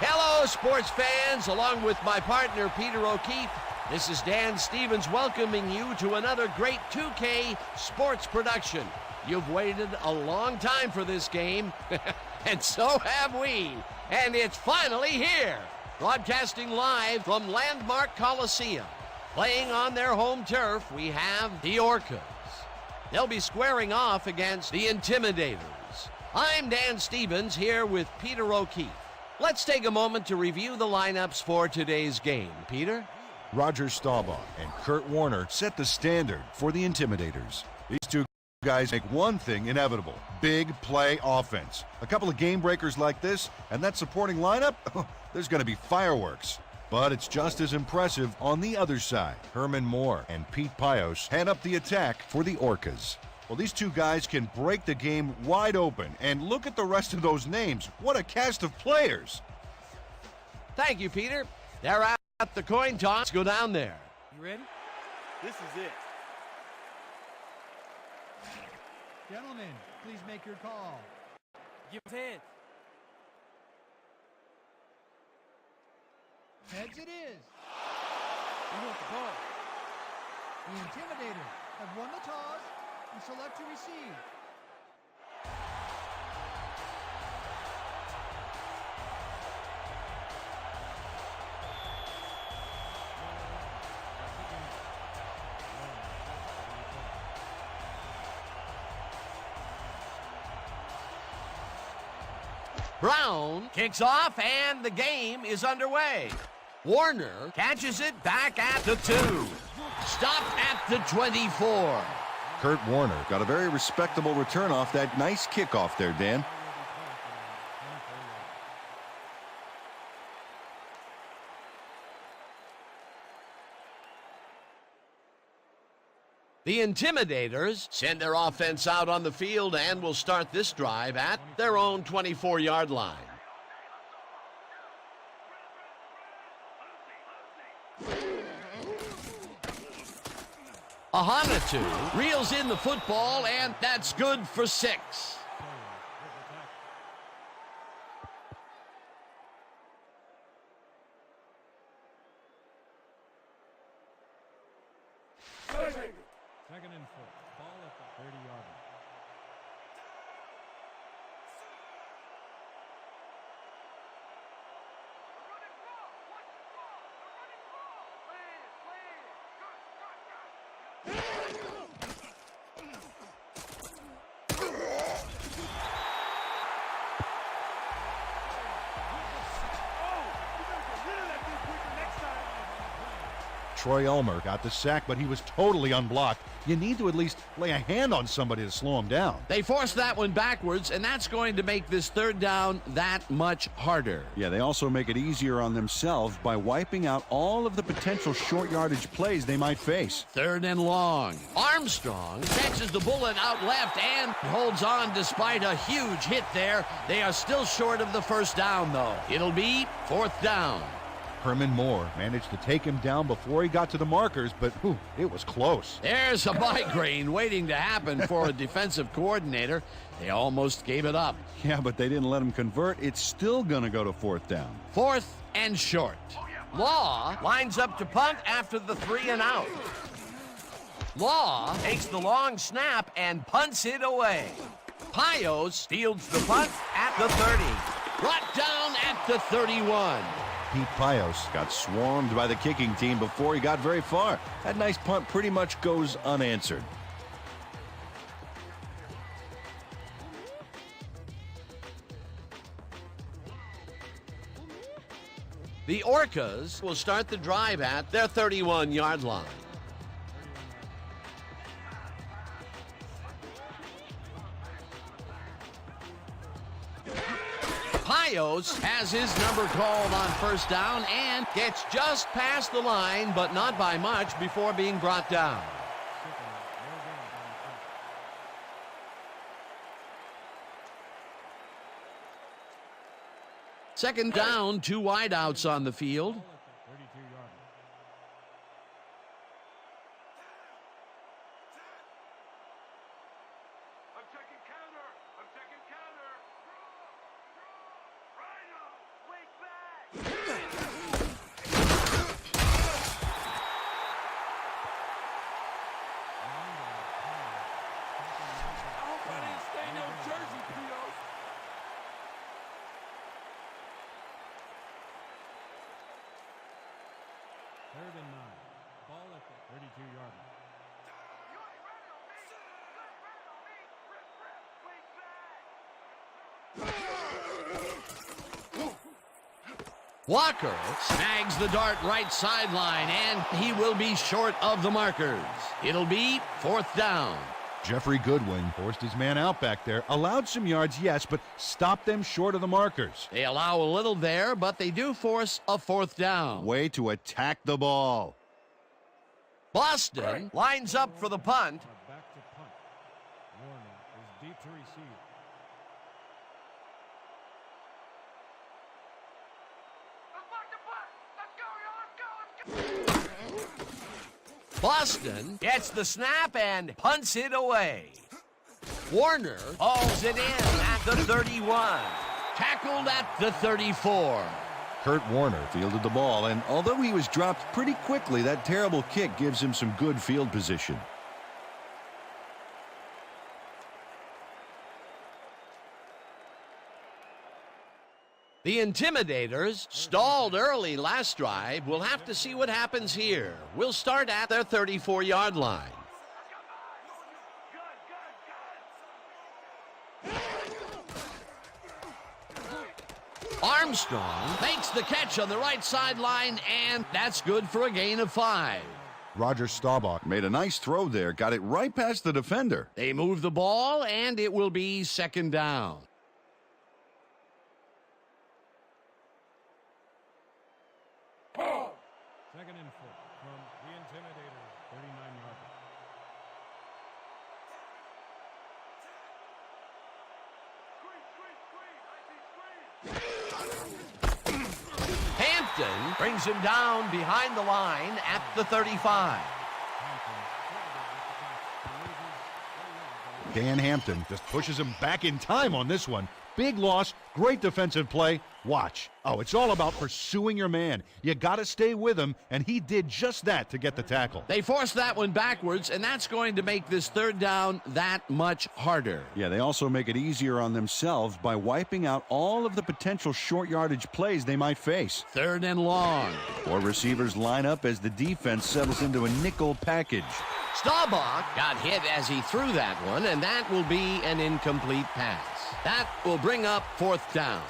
Hello, sports fans, along with my partner, Peter O'Keefe. This is Dan Stevens welcoming you to another great 2K sports production. You've waited a long time for this game, and so have we. And it's finally here. Broadcasting live from Landmark Coliseum. Playing on their home turf, we have the Orcas. They'll be squaring off against the Intimidators. I'm Dan Stevens here with Peter O'Keefe. Let's take a moment to review the lineups for today's game. Peter? Roger Staubach and Kurt Warner set the standard for the Intimidators. These two guys make one thing inevitable: big play offense. A couple of game breakers like this, and that supporting lineup, there's going to be fireworks. But it's just as impressive on the other side. Herman Moore and Pete Pios head up the attack for the Orcas. Well, these two guys can break the game wide open, and look at the rest of those names. What a cast of players. Thank you, Peter. They're at the coin toss. Let's go down there. You ready? This is it. Gentlemen, please make your call. Give us heads. Heads it is. We want the ball. The Intimidators have won the toss and select to receive. Brown kicks off, and the game is underway. Warner catches it back at the 2. Stopped at the 24. Kurt Warner got a very respectable return off that nice kickoff there, Dan. The Intimidators send their offense out on the field and will start this drive at their own 24-yard line. Ahanatu reels in the football, and that's good for 6. Second and 4. Ball at the 30-yard line. Troy Elmer got the sack, but he was totally unblocked. You need to at least lay a hand on somebody to slow him down. They forced that one backwards, and that's going to make this third down that much harder. Yeah, they also make it easier on themselves by wiping out all of the potential short yardage plays they might face. Third and long. Armstrong catches the bullet out left and holds on despite a huge hit there. They are still short of the first down, though. It'll be fourth down. Herman Moore managed to take him down before he got to the markers, but it was close. There's a migraine waiting to happen for a defensive coordinator. They almost gave it up. Yeah, but they didn't let him convert. It's still going to go to fourth down. Fourth and short. Law lines up to punt after the 3 and out. Law takes the long snap and punts it away. Pios fields the punt at the 30. Brought down at the 31. Pete Pios Got swarmed by the kicking team before he got very far. That nice punt pretty much goes unanswered. The Orcas will start the drive at their 31-yard line. Pios has his number called on first down and gets just past the line, but not by much before being brought down. Second down, 2 wideouts on the field. Third and 9. Ball at the 32-yard line. Walker snags the dart right sideline, and he will be short of the markers. It'll be fourth down. Jeffrey Goodwin forced his man out back there, allowed some yards, yes, but stopped them short of the markers. They allow a little there, but they do force a fourth down. Way to attack the ball. Boston lines up for the punt. Back to punt. Warner is deep to receive. Boston gets the snap and punts it away. Warner hauls it in at the 31. Tackled at the 34. Kurt Warner fielded the ball, and although he was dropped pretty quickly, that terrible kick gives him some good field position. The Intimidators stalled early last drive. We'll have to see what happens here. We'll start at their 34-yard line. Armstrong makes the catch on the right sideline, and that's good for a gain of 5. Roger Staubach Made a nice throw there, got it right past the defender. They move the ball, and it will be second down. Second and 4 from the Intimidators, 39-yard line. Hampton brings him down behind the line at the 35. Dan Hampton just pushes him back in time on this one. Big loss, great defensive play. Watch. Oh, it's all about pursuing your man. You got to stay with him, and he did just that to get the tackle. They forced that one backwards, and that's going to make this third down that much harder. Yeah, they also make it easier on themselves by wiping out all of the potential short yardage plays they might face. Third and long. 4 receivers line up as the defense settles into a nickel package. Staubach got hit as he threw that one, and that will be an incomplete pass. That will bring up fourth down.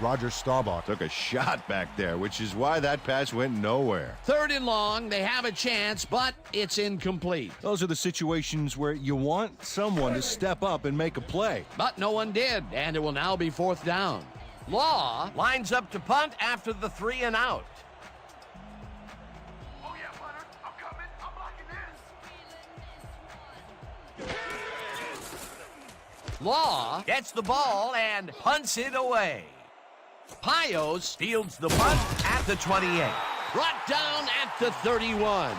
Roger Staubach Took a shot back there, which is why that pass went nowhere. Third and long, they have a chance, but it's incomplete. Those are the situations where you want someone to step up and make a play. But no one did, and it will now be fourth down. Law lines up to punt after the 3 and out. Oh yeah, Leonard, I'm coming. I'm locking in. Law gets the ball and punts it away. Pios fields the punt at the 28. Brought down at the 31.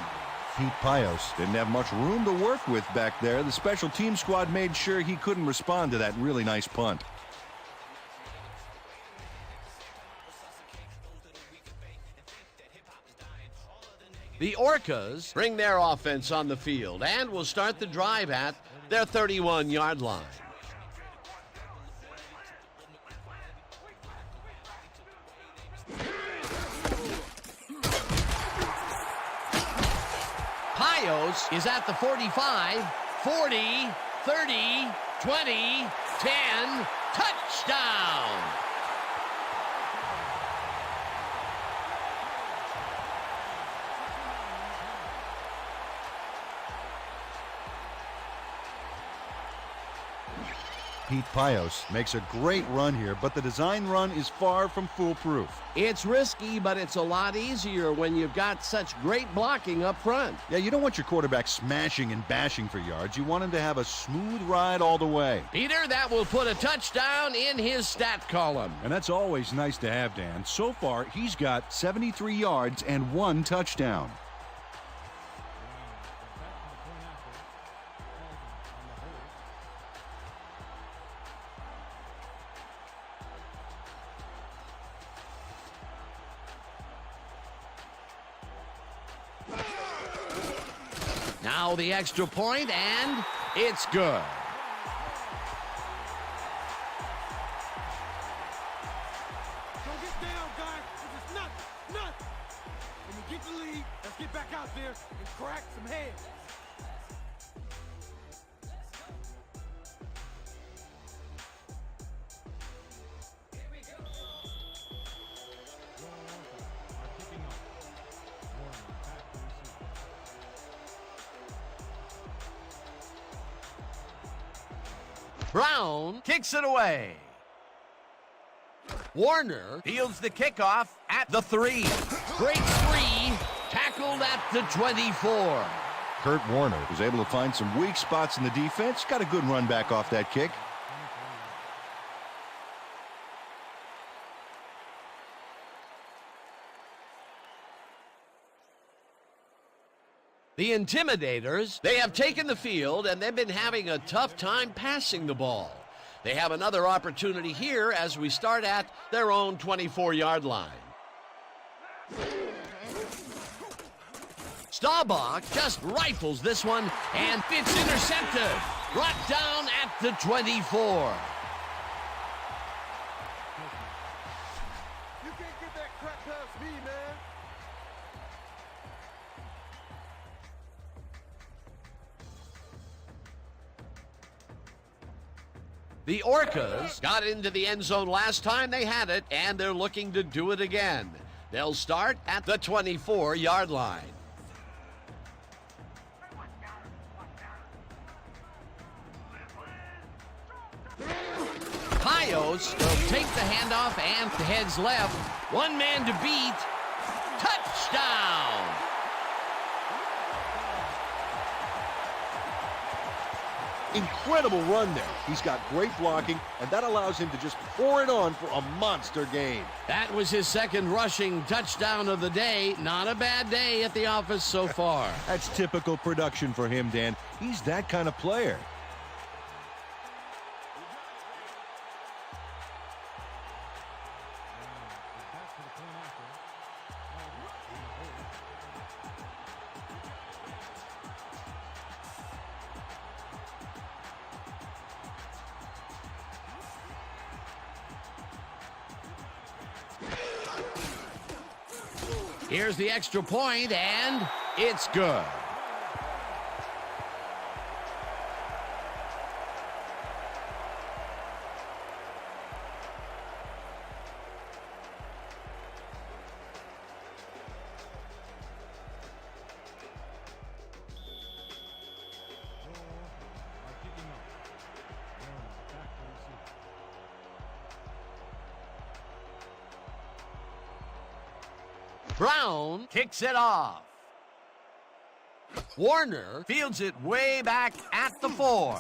Pete Pios Didn't have much room to work with back there. The special team squad made sure he couldn't respond to that really nice punt. The Orcas bring their offense on the field and will start the drive at their 31-yard line. Pios is at the 45, 40, 30, 20, 10, touchdown! Pete Pios makes a great run here, but the design run is far from foolproof. It's risky, but it's a lot easier when you've got such great blocking up front. Yeah, you don't want your quarterback smashing and bashing for yards. You want him to have a smooth ride all the way. Peter, that will put a touchdown in his stat column. And that's always nice to have, Dan. So far, he's got 73 yards and 1 touchdown. Now the extra point, and it's good. down, guys. This is nuts. Nuts. When we get the lead, let's get back out there and crack some heads. Brown kicks it away. Warner fields the kickoff at the 3. Great 3, tackled at the 24. Kurt Warner was able to find some weak spots in the defense. Got a good run back off that kick. The Intimidators, they have taken the field and they've been having a tough time passing the ball. They have another opportunity here as we start at their own 24-yard line. Staubach just rifles this one and it's intercepted. Brought down at the 24. You can't get that crap past me, man. The Orcas got into the end zone last time they had it, and they're looking to do it again. They'll start at the 24-yard line. Pios will take the handoff and heads left. One man to beat. Touchdown! Incredible run there. He's got great blocking, and that allows him to just pour it on for a monster game. That was his second rushing touchdown of the day. Not a bad day at the office so far. That's typical production for him, Dan. He's that kind of player. Here's the extra point, and it's good. Brown kicks it off. Warner fields it way back at the 4.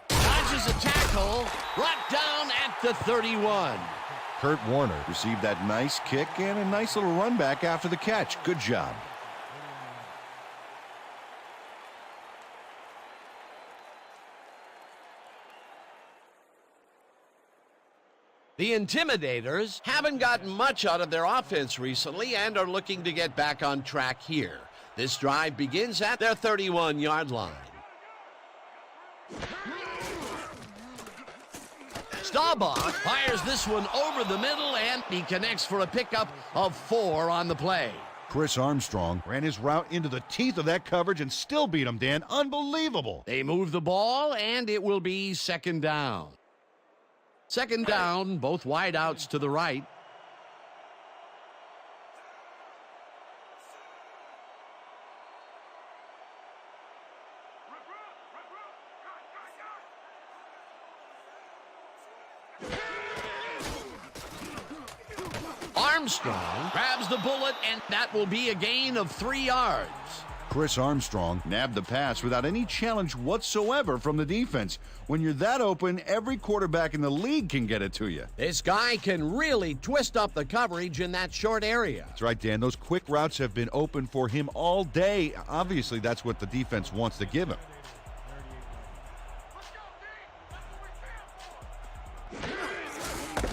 Dodges a tackle, brought down at the 31. Kurt Warner received that nice kick and a nice little run back after the catch. Good job. The Intimidators haven't gotten much out of their offense recently and are looking to get back on track here. This drive begins at their 31-yard line. Staubach fires this one over the middle, and he connects for a pickup of 4 on the play. Chris Armstrong ran his route into the teeth of that coverage and still beat him, Dan. Unbelievable. They move the ball, and it will be second down. Second down, both wideouts to the right. Armstrong grabs the bullet, and that will be a gain of 3 yards. Chris Armstrong nabbed the pass without any challenge whatsoever from the defense. When you're that open, every quarterback in the league can get it to you. This guy can really twist up the coverage in that short area. That's right, Dan. Those quick routes have been open for him all day. Obviously, that's what the defense wants to give him.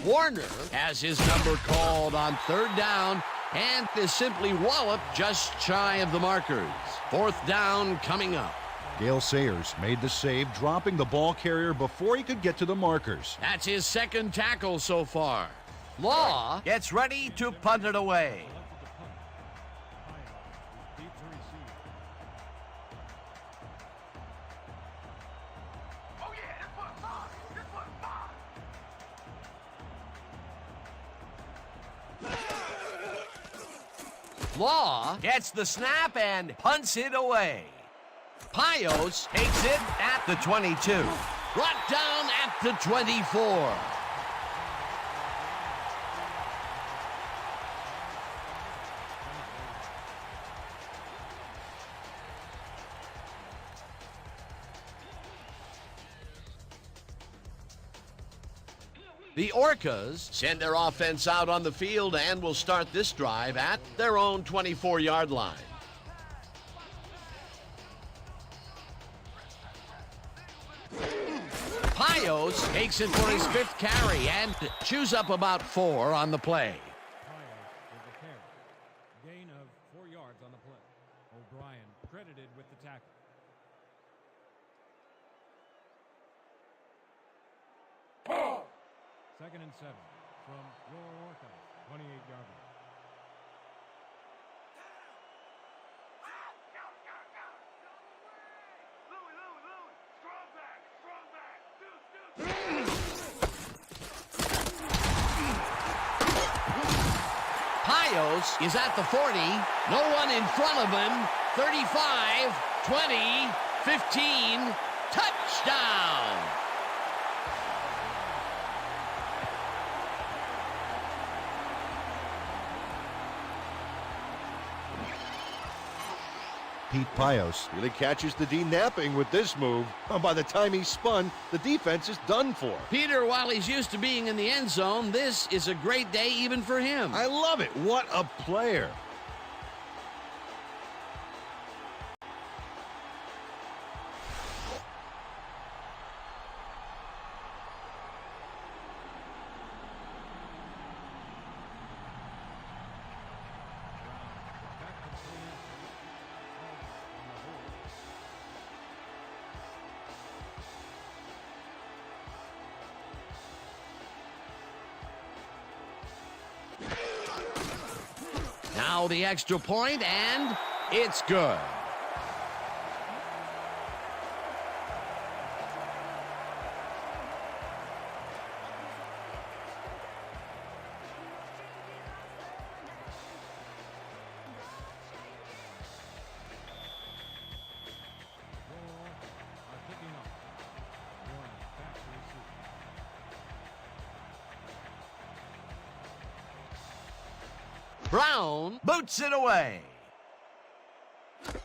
Warner has his number called on third down and is simply walloped just shy of the markers. Fourth down coming up. Gale Sayers made the save, dropping the ball carrier before he could get to the markers. That's his second tackle so far. Law gets ready to punt it away. Deep to receive. Oh yeah, this one's mine. This one's mine. Law gets the snap and punts it away. Pios takes it at the 22. Brought down at the 24. The Orcas send their offense out on the field and will start this drive at their own 24-yard line. Pios takes it for his 5th carry and chews up about 4 on the play. Pios with the carry. Gain of 4 yards on the play. O'Brien credited with the tackle. Second and 7 from your Orcas, 28-yard line. Louie. Strong back. Pios is at the 40. No one in front of him. 35, 20, 15. Touchdown! Pete Pios really catches the D napping with this move. By the time he's spun, the defense is done for. Peter, while he's used to being in the end zone, this is a great day even for him. I love it. What a player. Now the extra point, and it's good. Are picking up. Juan back to receive. Brown boots it away.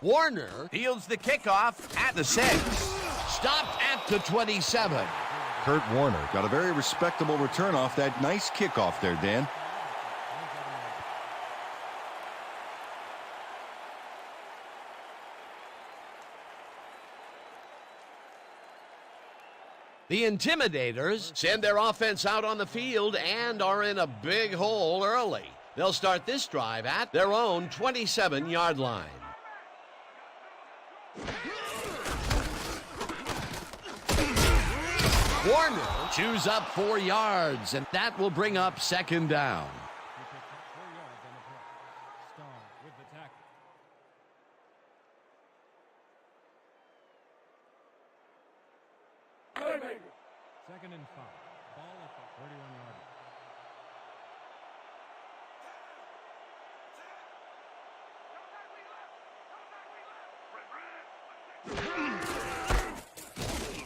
Warner fields the kickoff at the 6. Stopped at the 27. Kurt Warner got a very respectable return off that nice kickoff there, Dan. The Intimidators send their offense out on the field and are in a big hole early. They'll start this drive at their own 27-yard line. Warner chews up 4 yards, and that will bring up 2nd down. He picked up 4 yards on the play. Starr with the tackle. Second and 5. Ball at the 31-yard line.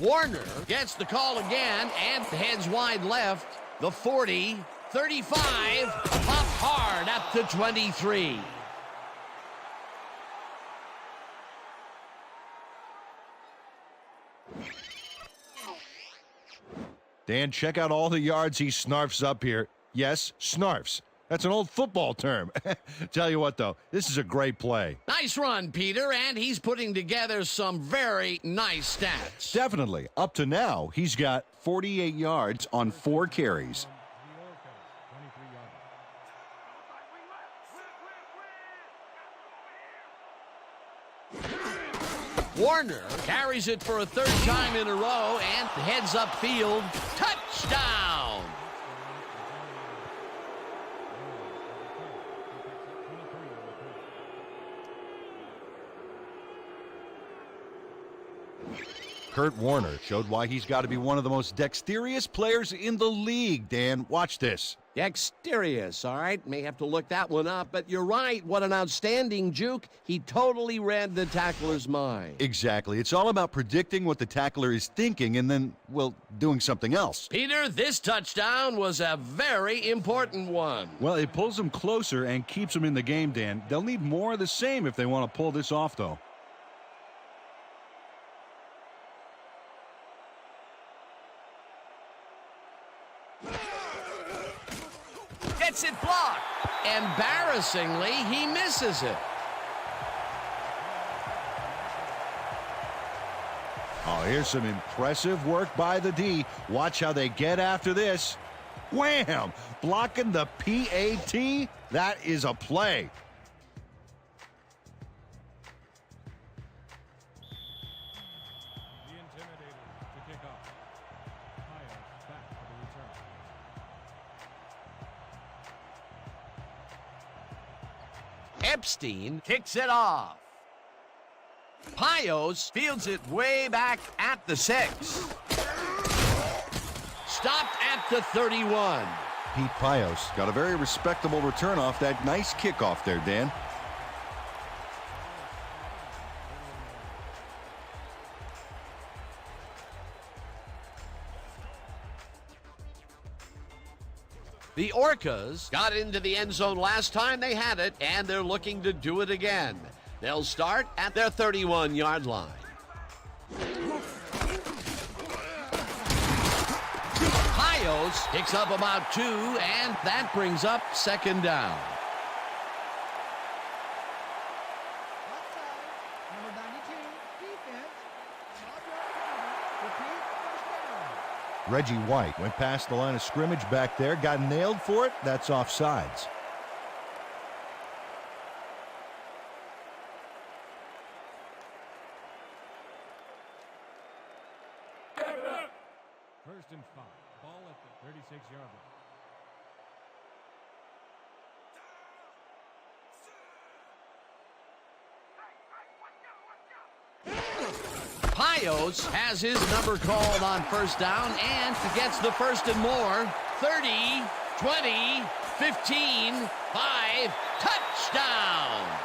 Warner gets the call again and heads wide left. The 40, 35, pop hard at the 23. Dan, check out all the yards he snarfs up here. Yes, snarfs. That's an old football term. Tell you what, though, this is a great play. Nice run, Peter, and he's putting together some very nice stats. Definitely. Up to now, he's got 48 yards on 4 carries. The Orcas, 23-yard line. Warner carries it for a 3rd time in a row and heads upfield. Touchdown! Kurt Warner showed why he's got to be one of the most dexterous players in the league, Dan. Watch this. Dexterous, all right. May have to look that one up, but you're right. What an outstanding juke. He totally read the tackler's mind. Exactly. It's all about predicting what the tackler is thinking and then, well, doing something else. Peter, this touchdown was a very important one. Well, it pulls them closer and keeps them in the game, Dan. They'll need more of the same if they want to pull this off, though. Gets it blocked. Embarrassingly, he misses it. Oh, here's some impressive work by the D. Watch how they get after this. Wham! Blocking the PAT. That is a play. The Intimidators to kick off. Pios back for the return. Epstein kicks it off. Pios fields it way back at the 6. Stopped at the 31. Pete Pios got a very respectable return off that nice kickoff there, Dan. The Orcas got into the end zone last time they had it, and they're looking to do it again. They'll start at their 31-yard line. Pios picks up about 2, and that brings up second down. Offside. Number 92, defense. Bob Jones, repeat, first down. Reggie White went past the line of scrimmage back there, got nailed for it. That's offsides. First and 5. Ball at the 36-yard line. Pios has his number called on first down and gets the first and more. 30, 20, 15, 5, touchdown!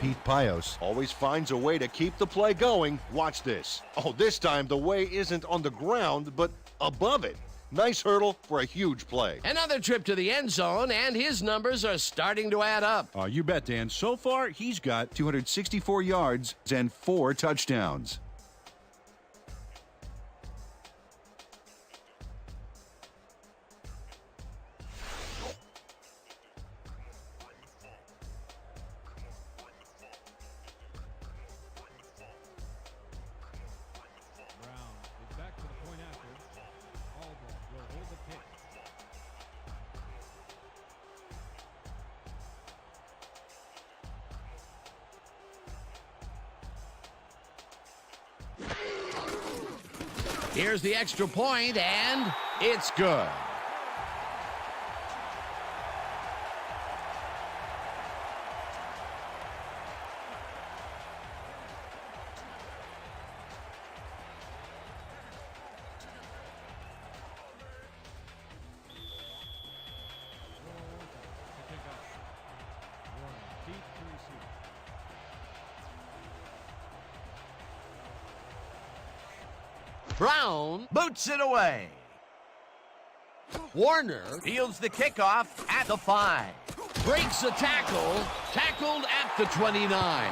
Pete Pios always finds a way to keep the play going. Watch this. Oh, this time the way isn't on the ground, but above it. Nice hurdle for a huge play. Another trip to the end zone, and his numbers are starting to add up. You bet, Dan. So far, he's got 264 yards and 4 touchdowns. Brown is back to the point after. Aldridge will hold the kick. Here's the extra point, and it's good. To kick off. Warren deep to receive. Brown boots it away. Warner fields the kickoff at the 5. Breaks a tackle, tackled at the 29.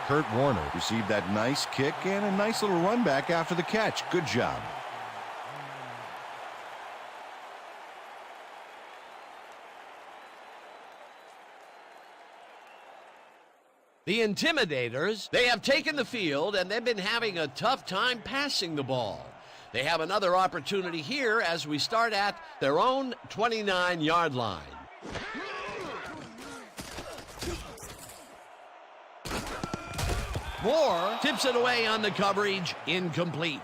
Kurt Warner received that nice kick and a nice little run back after the catch. Good job. The Intimidators, they have taken the field, and they've been having a tough time passing the ball. They have another opportunity here as we start at their own 29-yard line. Moore tips it away on the coverage, incomplete.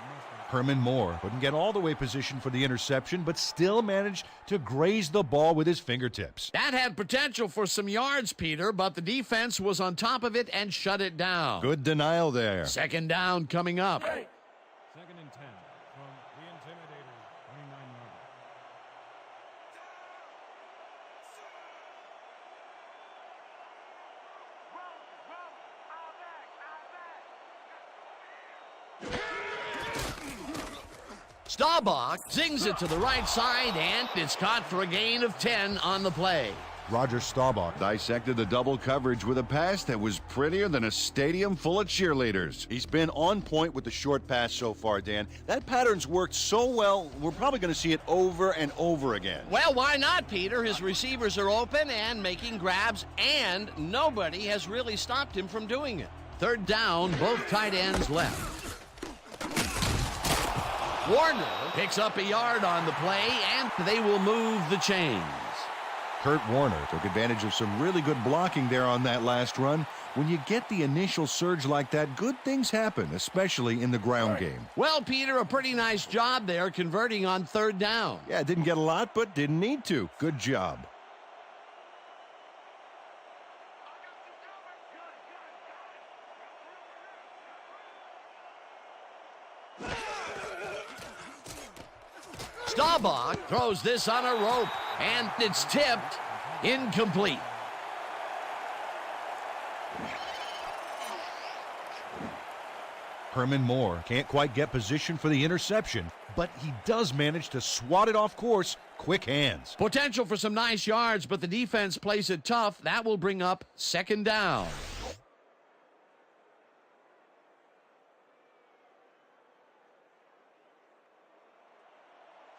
Herman Moore couldn't get all the way positioned for the interception, but still managed to graze the ball with his fingertips. That had potential for some yards, Peter, but the defense was on top of it and shut it down. Good denial there. Second down coming up. 2nd and 10 from the Intimidators, 29 yards. Staubach zings it to the right side, and it's caught for a gain of 10 on the play. Roger Staubach Dissected the double coverage with a pass that was prettier than a stadium full of cheerleaders. He's been on point with the short pass so far, Dan. That pattern's worked so well, we're probably going to see it over and over again. Well, why not, Peter? His receivers are open and making grabs, and nobody has really stopped him from doing it. Third down, both tight ends left. Warner picks up a yard on the play, and they will move the chains. Kurt Warner took advantage of some really good blocking there on that last run. When you get the initial surge like that, good things happen, especially in the ground game. Well, Peter, a pretty nice job there converting on third down. Yeah, didn't get a lot, but didn't need to. Good job. Staubach throws this on a rope, and it's tipped, incomplete. Herman Moore can't quite get position for the interception, but he does manage to swat it off course. Quick hands. Potential for some nice yards, but the defense plays it tough. That will bring up second down.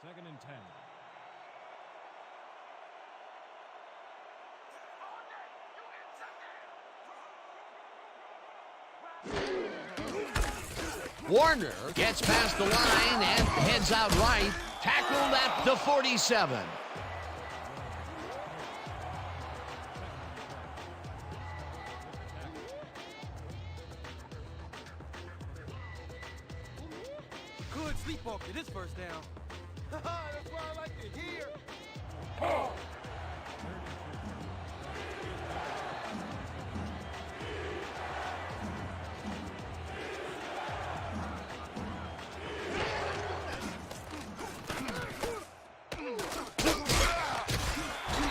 Second and 10. Warner gets past the line and heads out right. Tackled at the 47. Good sleepwalk to this first down. That's what I like to hear.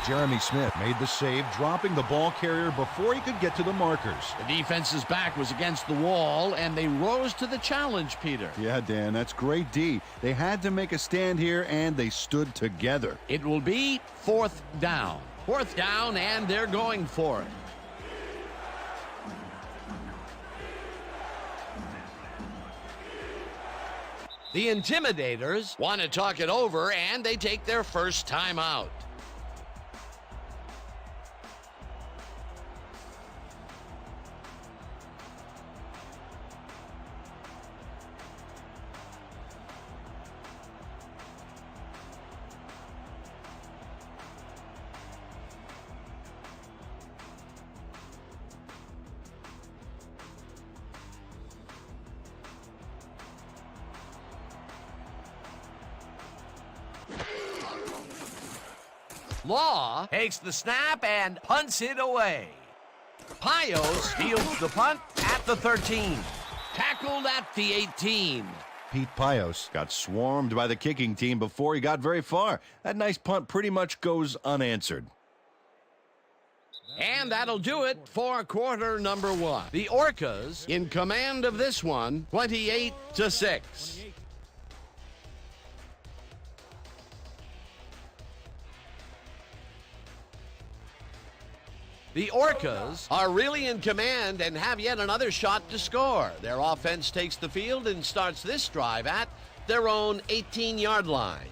Jeremy Smith made the save, dropping the ball carrier before he could get to the markers. The defense's back was against the wall, and they rose to the challenge, Peter. Yeah, Dan, that's great D. They had to make a stand here, and they stood together. It will be fourth down. Fourth down, and they're going for it. The Intimidators want to talk it over, and they take their first time out. Law takes the snap and punts it away. Pios fields the punt at the 13. Tackled at the 18. Pete Pios got swarmed by the kicking team before he got very far. That nice punt pretty much goes unanswered. And that'll do it for quarter number one. The Orcas in command of this one, 28-6. The Orcas are really in command and have yet another shot to score. Their offense takes the field and starts this drive at their own 18-yard line.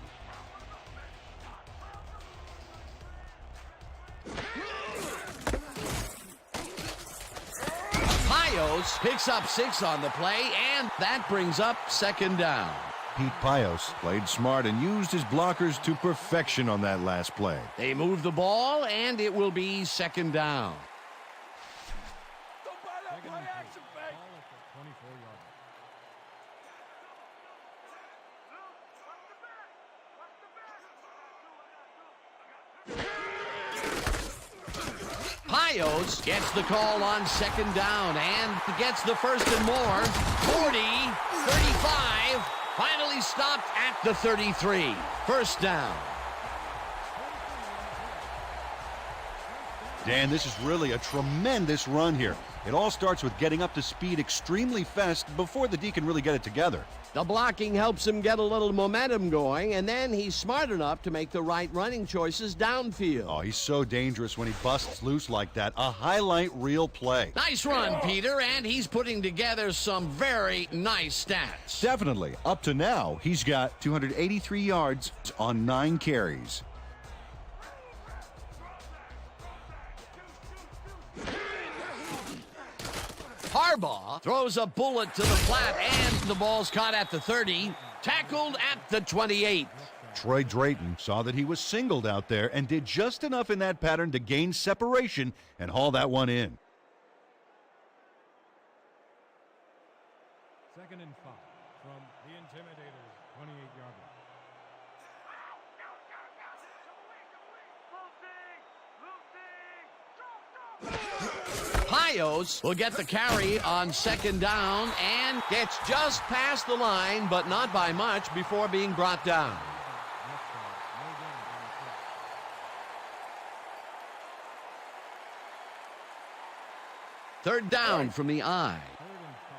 Pios picks up 6 on the play, and that brings up second down. Pete Pios played smart and used his blockers to perfection on that last play. They move the ball, and it will be second down. Don't buy that play action, fake. Ball at the 24-yard Pios gets the call on second down and gets the first and more. 40, 35, finally stopped at the 33. First down. Dan, this is really a tremendous run here. It all starts with getting up to speed extremely fast before the D can really get it together. The blocking helps him get a little momentum going, and then he's smart enough to make the right running choices downfield. Oh, he's so dangerous when he busts loose like that. A highlight reel play. Nice run, Peter, and he's putting together some very nice stats. Definitely. Up to now, he's got 283 yards on 9 carries. Harbaugh throws a bullet to the flat, and the ball's caught at the 30, tackled at the 28. Troy Drayton saw that he was singled out there and did just enough in that pattern to gain separation and haul that one in. 2nd and 5 from the Intimidators' 28-yard line. Pios will get the carry on second down and gets just past the line, but not by much before being brought down. Third down from the eye. 3rd and 5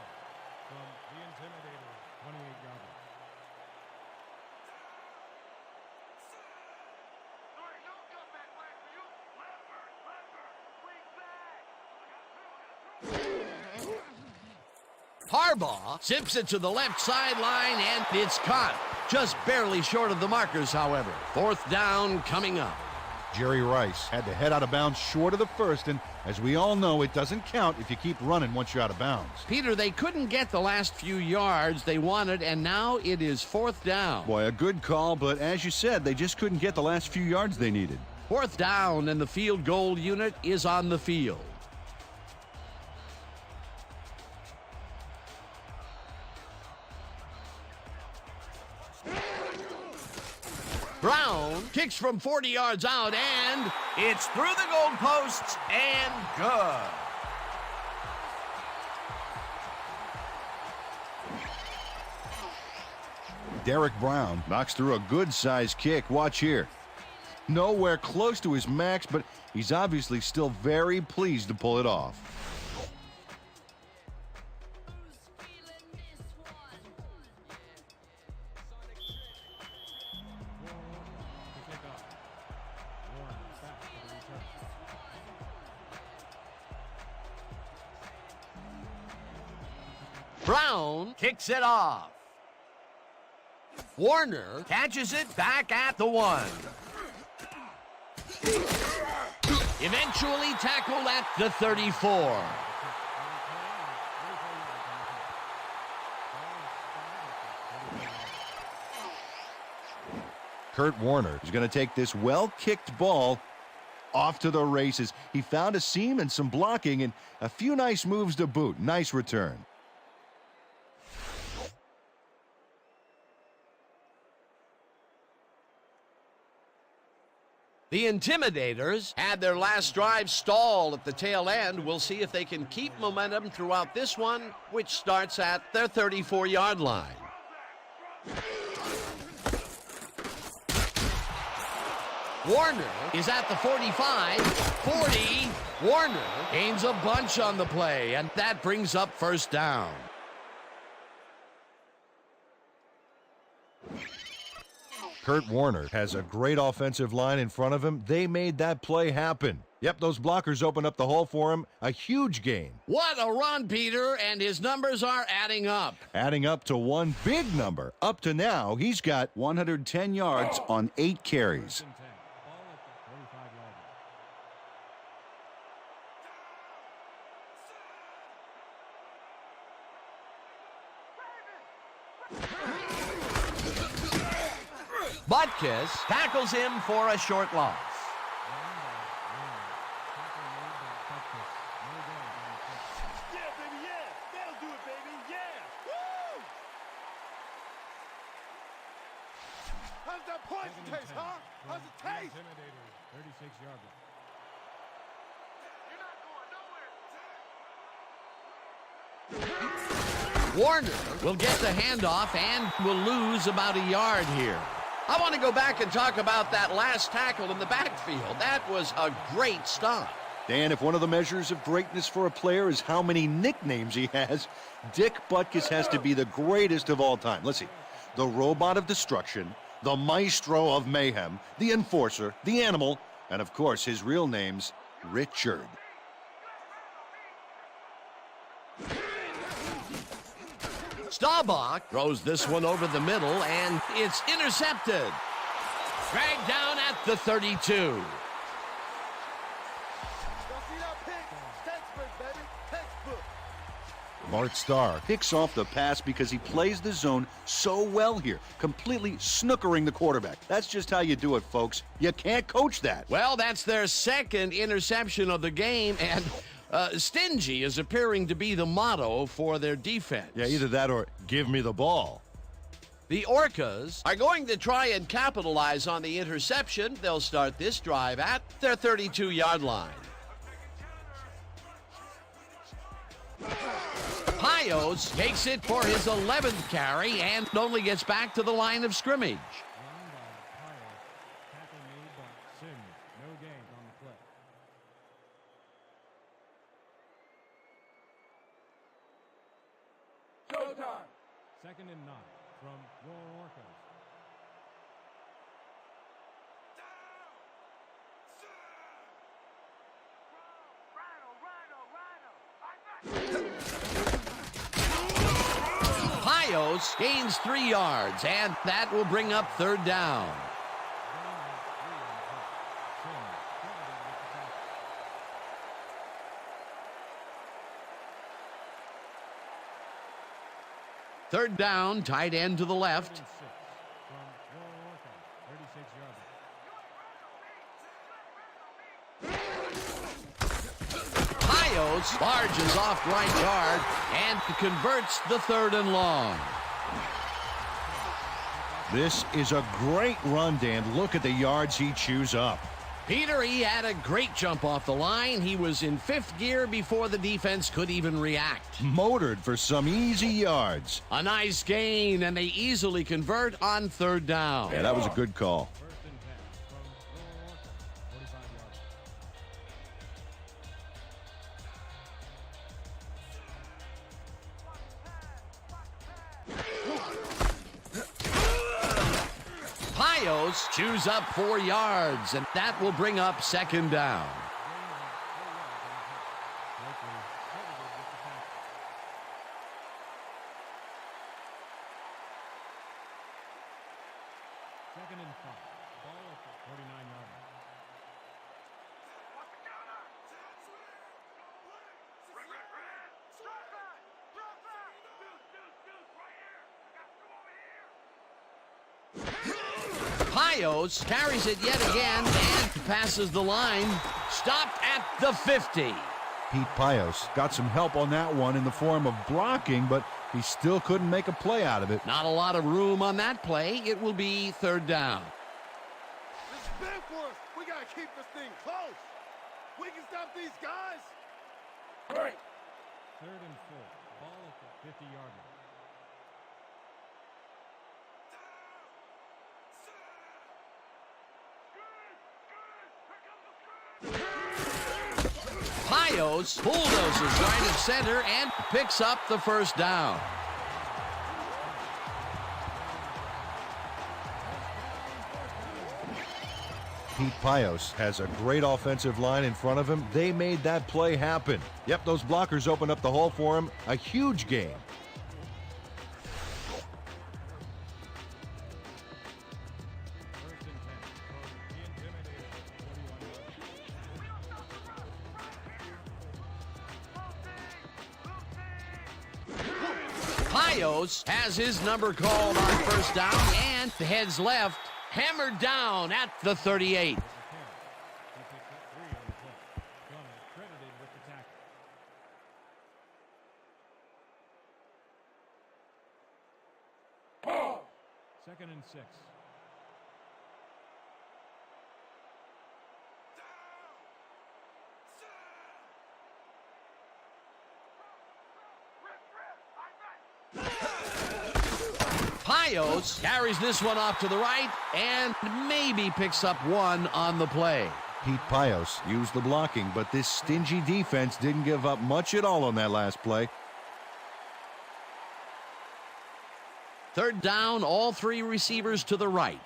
from the Intimidators' 28-yard line. Harbaugh zips it to the left sideline, and it's caught. Just barely short of the markers, however. Fourth down coming up. Jerry Rice had to head out of bounds short of the first, and as we all know, it doesn't count if you keep running once you're out of bounds. Peter, they couldn't get the last few yards they wanted, and now it is fourth down. Boy, a good call, but as you said, they just couldn't get the last few yards they needed. Fourth down, and the field goal unit is on the field. Brown kicks from 40 yards out, and it's through the goalposts and good. Derek Brown knocks through a good-sized kick. Watch here. Nowhere close to his max, but he's obviously still very pleased to pull it off. Brown kicks it off. Warner catches it back at the 1. Eventually tackled at the 34. Kurt Warner is going to take this well-kicked ball off to the races. He found a seam and some blocking and a few nice moves to boot. Nice return. The Intimidators had their last drive stalled at the tail end. We'll see if they can keep momentum throughout this one, which starts at their 34-yard line. Warner is at the 45, 40. Warner gains a bunch on the play, and that brings up first down. Kurt Warner has a great offensive line in front of him. They made that play happen. Yep, those blockers opened up the hole for him. A huge gain. What a run, Peter, and his numbers are adding up. Adding up to one big number. Up to now, he's got 110 yards on 8 carries. Ball at the 45-yard Butkus tackles him for a short loss. Yeah, baby, yeah. That'll do it, baby. Yeah. Woo! How's that poison taste, huh? How's it taste? Intimidators, 36-yard line. You're Warner will get the handoff and will lose about a yard here. I want to go back and talk about that last tackle in the backfield. That was a great stop. Dan, if one of the measures of greatness for a player is how many nicknames he has, Dick Butkus has to be the greatest of all time. Let's see. The Robot of Destruction, the Maestro of Mayhem, the Enforcer, the Animal, and of course his real name's Richard. Staubach throws this one over the middle, and it's intercepted. Dragged down at the 32. Y'all see that pick? Textbook, baby. Textbook. Mart Starr picks off the pass because he plays the zone so well here, completely snookering the quarterback. That's just how you do it, folks. You can't coach that. Well, that's their second interception of the game, and stingy is appearing to be the motto for their defense. Yeah, either that or give me the ball. The Orcas are going to try and capitalize on the interception. They'll start this drive at their 32-yard line. Pios takes it for his 11th carry and only gets back to the line of scrimmage. Tackle made by Sims. No gain on the play. Showtime. 2nd and 9 from your Orcas. Pios gains 3 yards, and that will bring up 3rd down. Third down, tight end to the left. Pios barges off right guard and converts the 3rd and long. This is a great run, Dan. Look at the yards he chews up. Peter, he had a great jump off the line. He was in 5th gear before the defense could even react. Motored for some easy yards. A nice gain, and they easily convert on 3rd down. Yeah, that was a good call. 1st and 10 from your Orcas. 45 yards. Pios chews up 4 yards, and that will bring up 2nd down. Second and 5. Ball at the 49-yard line. Pios carries it yet again and passes the line. Stopped at the 50. Pete Pios got some help on that one in the form of blocking, but he still couldn't make a play out of it. Not a lot of room on that play. It will be 3rd down. This is big for us. We got to keep this thing close. We can stop these guys. Right. 3rd and 4. Ball at the 50-yard line. Pios bulldozes right at center and picks up the 1st down. Pete Pios has a great offensive line in front of him. They made that play happen. Yep, those blockers opened up the hole for him. A huge game. Pios has his number called on 1st down and heads left, hammered down at the 38. He picks up 3 on the play. Gunner credited with the tackle. 2nd and 6. Payos carries this one off to the right and maybe picks up one on the play. Pete Payos used the blocking, but this stingy defense didn't give up much at all on that last play. Third down, all three receivers to the right.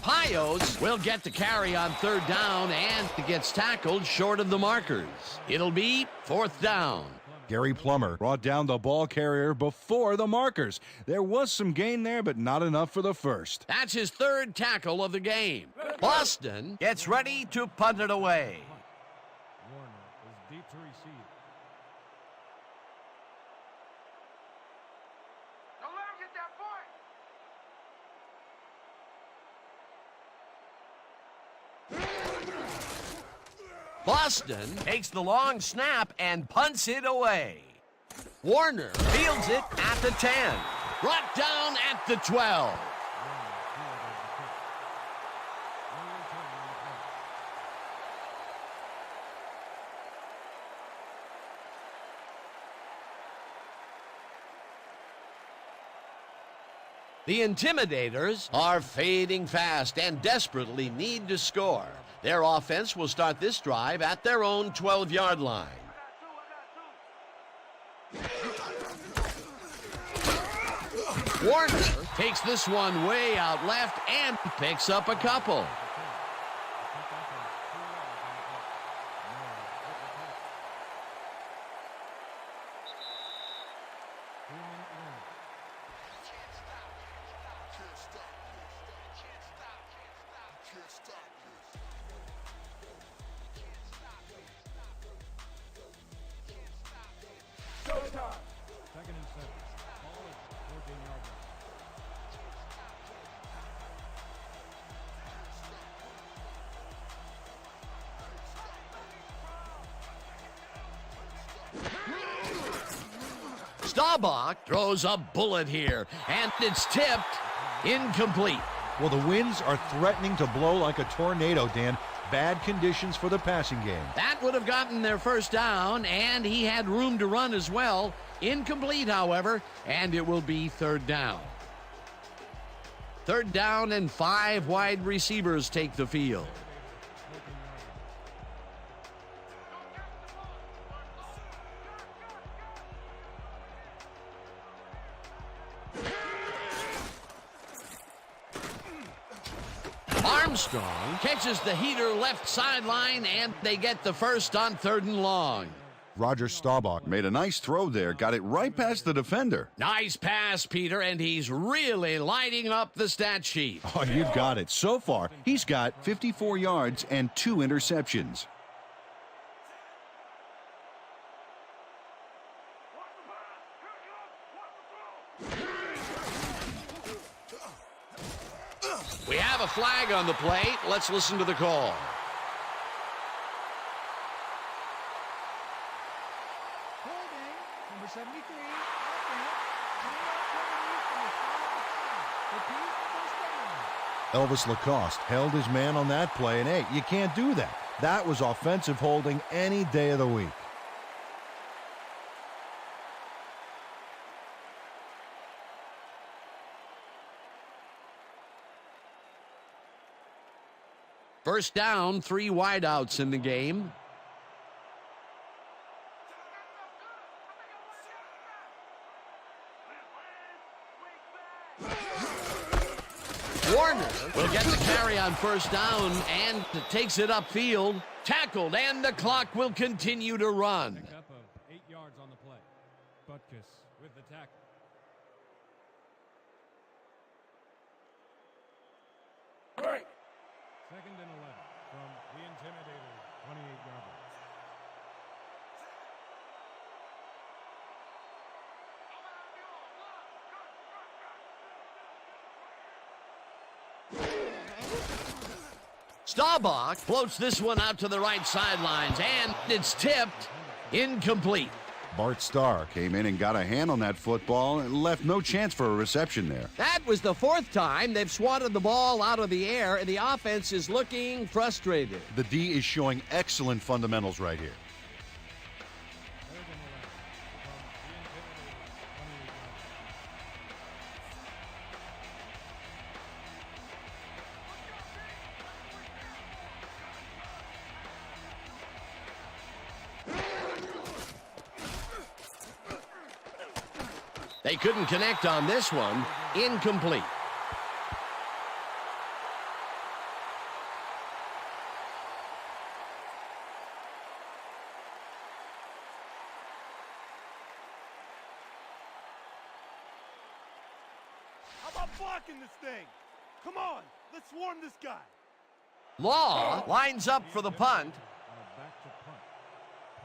Payos will get the carry on third down and gets tackled short of the markers. It'll be fourth down. Gary Plummer brought down the ball carrier before the markers. There was some gain there, but not enough for the first. That's his third tackle of the game. Boston gets ready to punt it away. Warner is deep to receive. Don't let him get that Boston takes the long snap and punts it away. Warner fields it at the 10. Brought down at the 12. The Intimidators are fading fast and desperately need to score. Their offense will start this drive at their own 12-yard line. Warner takes this one way out left and picks up a couple. Second and 7. Ball at 14-yard line. Staubach throws a bullet here, and it's tipped incomplete. Well, the winds are threatening to blow like a tornado, Dan. Bad conditions for the passing game. That would have gotten their first down, and he had room to run as well. Incomplete, however, and it will be third down. Third down and 5 wide receivers take the field. Armstrong catches the heater left sideline, and they get the first on third and long. Roger Staubach made a nice throw there, got it right past the defender. Nice pass, Peter, and he's really lighting up the stat sheet. Oh, you've got it. So far, he's got 54 yards and 2 interceptions. We have a flag on the play. Let's listen to the call. Holding, number 73, offense. Elvis Lacoste held his man on that play, and hey, you can't do that. That was offensive holding any day of the week. First down, 3 wideouts in the game. Warner will get the carry on first down and takes it upfield. Tackled, and the clock will continue to run. Pickup of 8 yards on the play. Butkus with the tackle. Second and 11 from the Intimidators, 28-yard line. Staubach floats this one out to the right sidelines, and it's tipped incomplete. Bart Starr Came in and got a hand on that football and left no chance for a reception there. That was the fourth time they've swatted the ball out of the air, and the offense is looking frustrated. The D is showing excellent fundamentals right here. They couldn't connect on this one. Incomplete. How about blocking this thing? Come on, let's swarm this guy. Law lines up for the punt. Back to punt.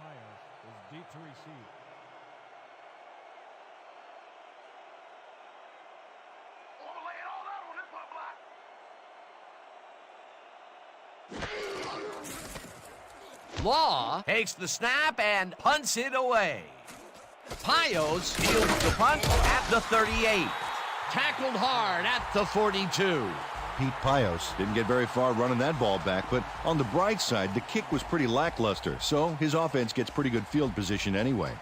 Pius is deep to receive. Law takes the snap and punts it away. Pios fields the punt at the 38. Tackled hard at the 42. Pete Pios Didn't get very far running that ball back, but on the bright side, the kick was pretty lackluster, so his offense gets pretty good field position anyway.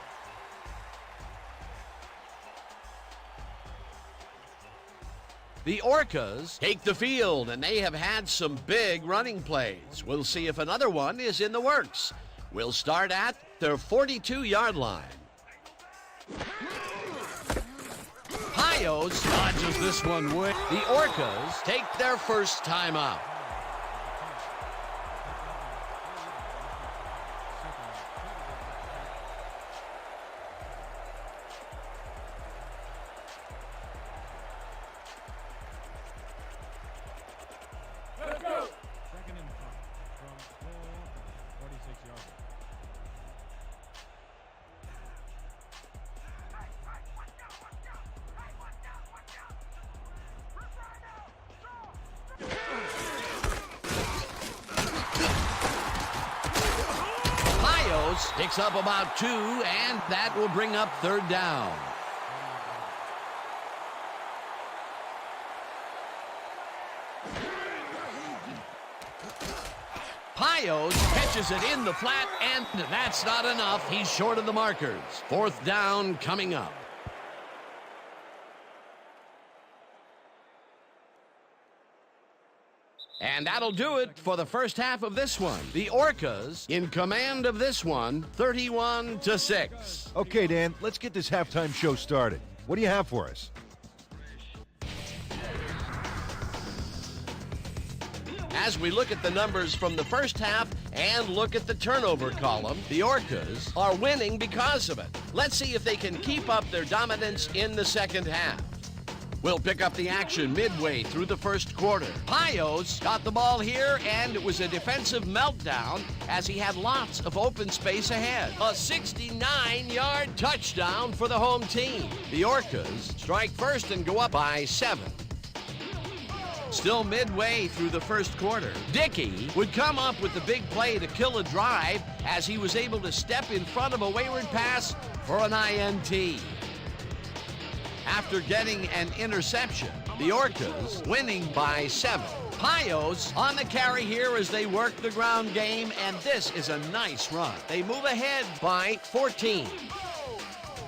The Orcas take the field, and they have had some big running plays. We'll see if another one is in the works. We'll start at their 42-yard line. Pios dodges this one with. The Orcas take their first time out. Second and 5 from 46 yards. Pios picks up about 2, and that will bring up third down. Pios catches it in the flat, and that's not enough. He's short of the markers. Fourth down coming up. And that'll do it for the first half of this one. The Orcas in command of this one, 31-6. Okay, Dan, let's get this halftime show started. What do you have for us? As we look at the numbers from the first half and look at the turnover column, the Orcas are winning because of it. Let's see if they can keep up their dominance in the second half. We'll pick up the action midway through the first quarter. Pios got the ball here, and it was a defensive meltdown as he had lots of open space ahead. A 69-yard touchdown for the home team. The Orcas strike first and go up by 7. Still midway through the first quarter, Dickey would come up with the big play to kill a drive as he was able to step in front of a wayward pass for an INT. After getting an interception, the Orcas winning by 7. Pios on the carry here as they work the ground game, and this is a nice run. They move ahead by 14.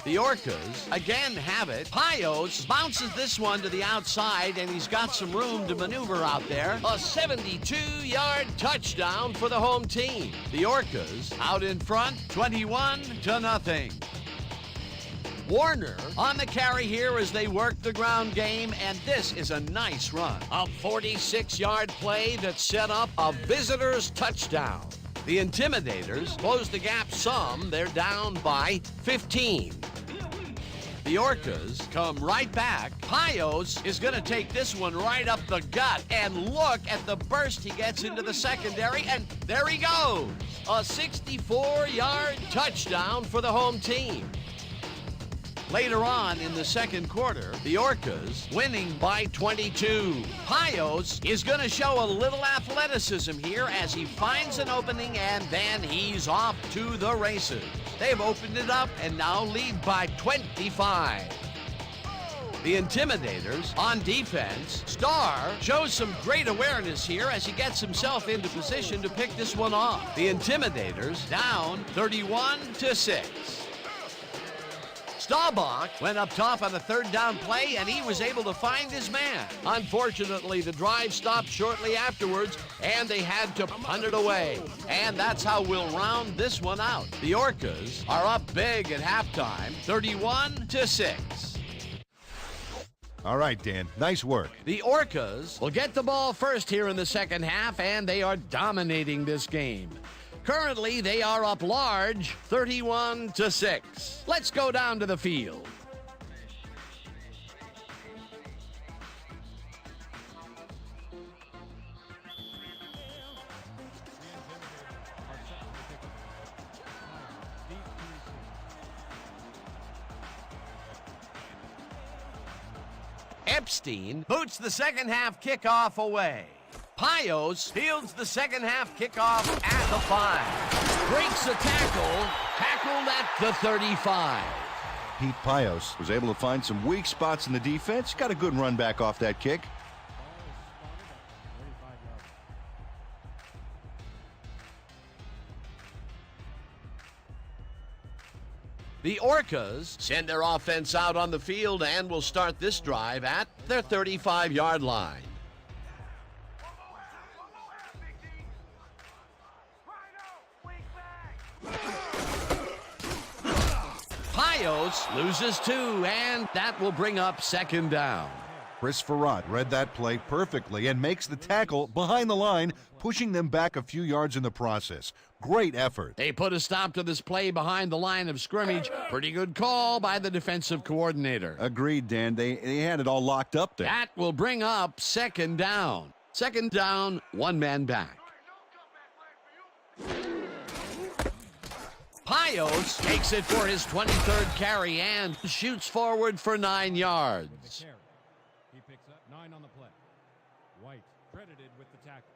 The Orcas again have it. Pios bounces this one to the outside, and he's got some room to maneuver out there. A 72-yard touchdown for the home team. The Orcas out in front, 21-0. Warner on the carry here as they work the ground game, and this is a nice run. A 46-yard play that set up a visitor's touchdown. The Intimidators close the gap some. They're down by 15. The Orcas come right back. Pios is going to take this one right up the gut, and look at the burst he gets into the secondary, and there he goes. A 64-yard touchdown for the home team. Later on in the second quarter, the Orcas winning by 22. Pios is going to show a little athleticism here as he finds an opening and then he's off to the races. They've opened it up and now lead by 25. The Intimidators on defense. Starr shows some great awareness here as he gets himself into position to pick this one off. The Intimidators down 31-6. Staubach went up top on a third down play and he was able to find his man. Unfortunately, the drive stopped shortly afterwards and they had to punt it away. And that's how we'll round this one out. The Orcas are up big at halftime, 31-6. All right, Dan, nice work. The Orcas will get the ball first here in the second half, and they are dominating this game. Currently, they are up large, 31-6. Let's go down to the field. Epstein boots the second half kickoff away. Pios fields the second half kickoff at the 5. Breaks a tackle, tackled at the 35. Pete Pios was able to find some weak spots in the defense. Got a good run back off that kick. The Orcas send their offense out on the field and will start this drive at their 35-yard line. Pios loses 2, and that will bring up second down. Chris Farad read that play perfectly and makes the tackle behind the line, pushing them back a few yards in the process. Great effort. They put a stop to this play behind the line of scrimmage. Pretty good call by the defensive coordinator. Agreed, Dan. They had it all locked up there. That will bring up second down. Second down, one man back. Pios takes it for his 23rd carry and shoots forward for 9 yards. He picks up 9 on the play. White credited with the tackle.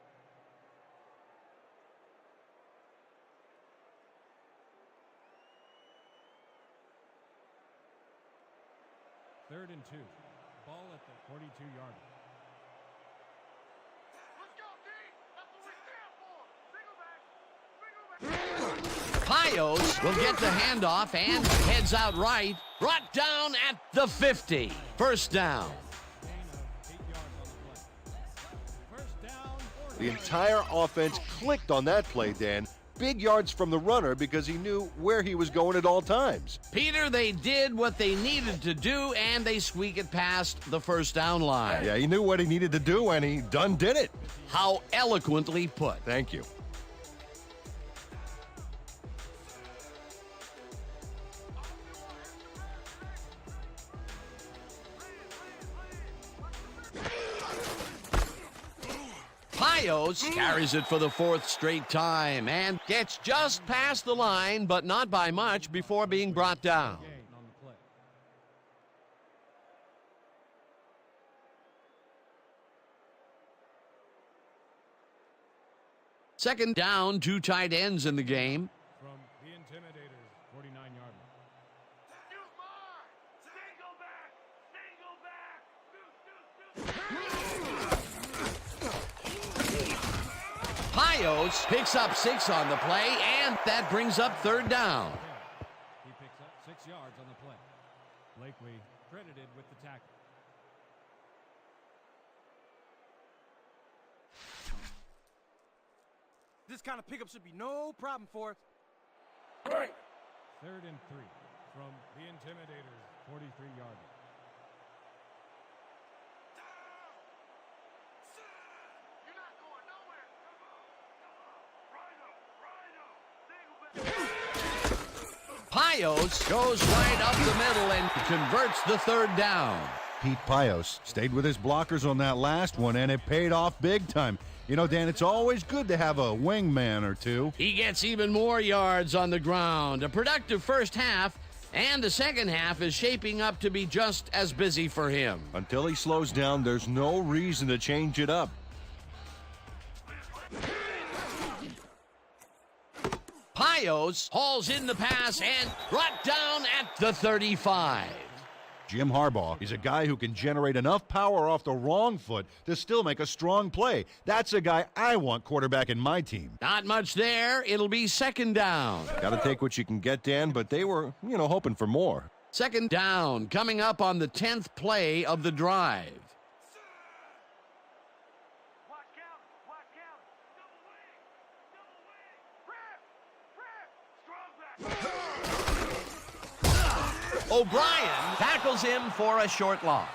Third and 2. Ball at the 42-yard line. Pios will get the handoff and heads out right. Brought down at the 50. First down. The entire offense clicked on that play, Dan. Big yards from the runner because he knew where he was going at all times. Peter, they did what they needed to do, and they squeak it past the first down line. Yeah, he knew what he needed to do, and he done did it. How eloquently put. Thank you. Pios carries it for the 4th straight time and gets just past the line, but not by much before being brought down. Second down, 2 tight ends in the game. From the Intimidators, 49-yard line. Pios picks up 6 on the play, and that brings up third down. He picks up 6 yards on the play. Blakely credited with the tackle. This kind of pickup should be no problem for us. Right. Third and 3 from the Intimidators, 43-yard line. Pios goes right up the middle and converts the third down. Pete Pios stayed with his blockers on that last one, and it paid off big time. You know, Dan, it's always good to have a wingman or two. He gets even more yards on the ground. A productive first half, And the second half is shaping up to be just as busy for him. Until he slows down, there's no reason to change it up. Payos hauls in the pass and brought down at the 35. Jim Harbaugh is a guy who can generate enough power off the wrong foot to still make a strong play. That's a guy I want quarterback in my team. Not much there. It'll be second down. Got to take what you can get, Dan, but they were, hoping for more. Second down coming up on the 10th play of the drive. O'Brien tackles him for a short loss.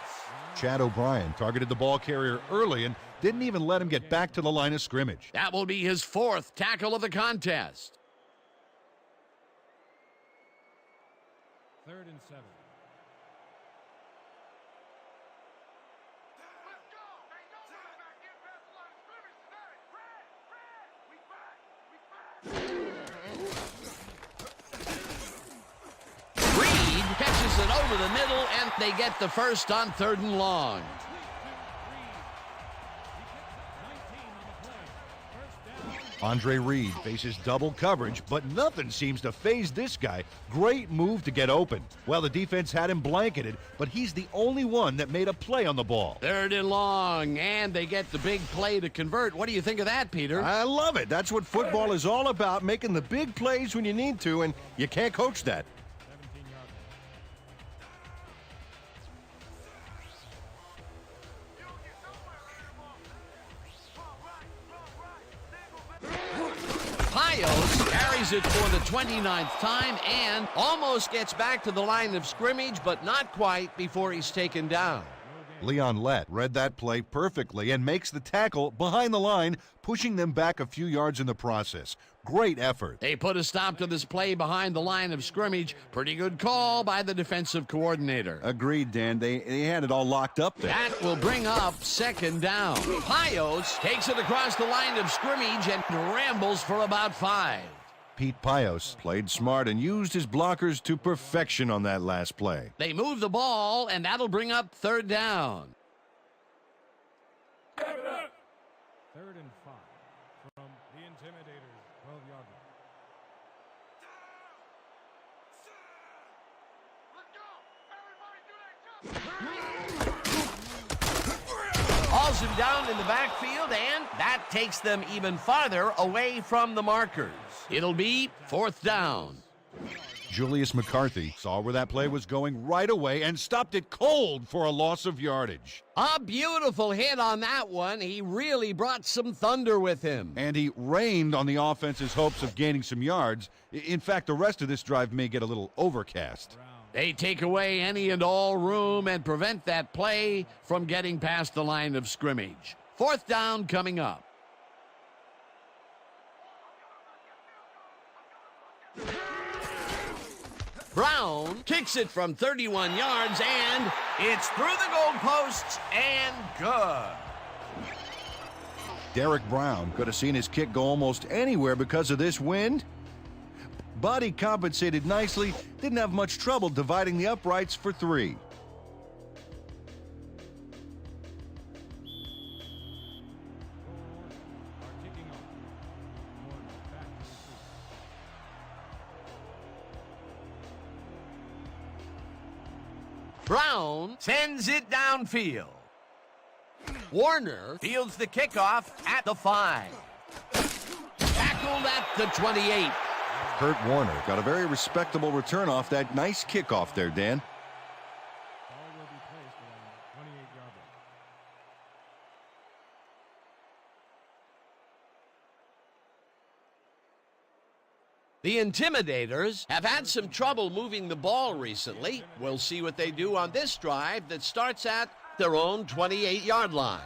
Chad O'Brien targeted the ball carrier early and didn't even let him get back to the line of scrimmage. That will be his 4th tackle of the contest. 3rd and 7. Catches it over the middle, and they get the first on 3rd and long. Andre Reed faces double coverage, but nothing seems to faze this guy. Great move to get open. Well, the defense had him blanketed, but he's the only one that made a play on the ball. 3rd and long, and they get the big play to convert. What do you think of that, Peter? I love it. That's what football is all about, making the big plays when you need to, and you can't coach that. 17 yards. Payos carries it for the 29th time and almost gets back to the line of scrimmage, but not quite before he's taken down. Leon Lett read that play perfectly and makes the tackle behind the line, pushing them back a few yards in the process. Great effort. They put a stop to this play behind the line of scrimmage. Pretty good call by the defensive coordinator. Agreed, Dan. They had it all locked up there. That will bring up 2nd down. Payos takes it across the line of scrimmage and rambles for about 5. Pete Payos Played smart and used his blockers to perfection on that last play. They move the ball, and that'll bring up 3rd down. 3rd and 5 from the Intimidators, 12-yard line. Hauls him down in the backfield, and that takes them even farther away from the markers. It'll be 4th down. Julius McCarthy saw where that play was going right away and stopped it cold for a loss of yardage. A beautiful hit on that one. He really brought some thunder with him. And he rained on the offense's hopes of gaining some yards. In fact, the rest of this drive may get a little overcast. They take away any and all room and prevent that play from getting past the line of scrimmage. 4th down coming up. Brown kicks it from 31 yards, and it's through the goalposts and good. Derek Brown Could have seen his kick go almost anywhere because of this wind. But he compensated nicely. Didn't have much trouble dividing the uprights for 3. Brown sends it downfield. Warner fields the kickoff at the 5. Tackled at the 28. Kurt Warner got a very respectable return off that nice kickoff there, Dan. Ball will be placed around the 28-yard line. The Intimidators have had some trouble moving the ball recently. We'll see what they do on this drive that starts at their own 28-yard line.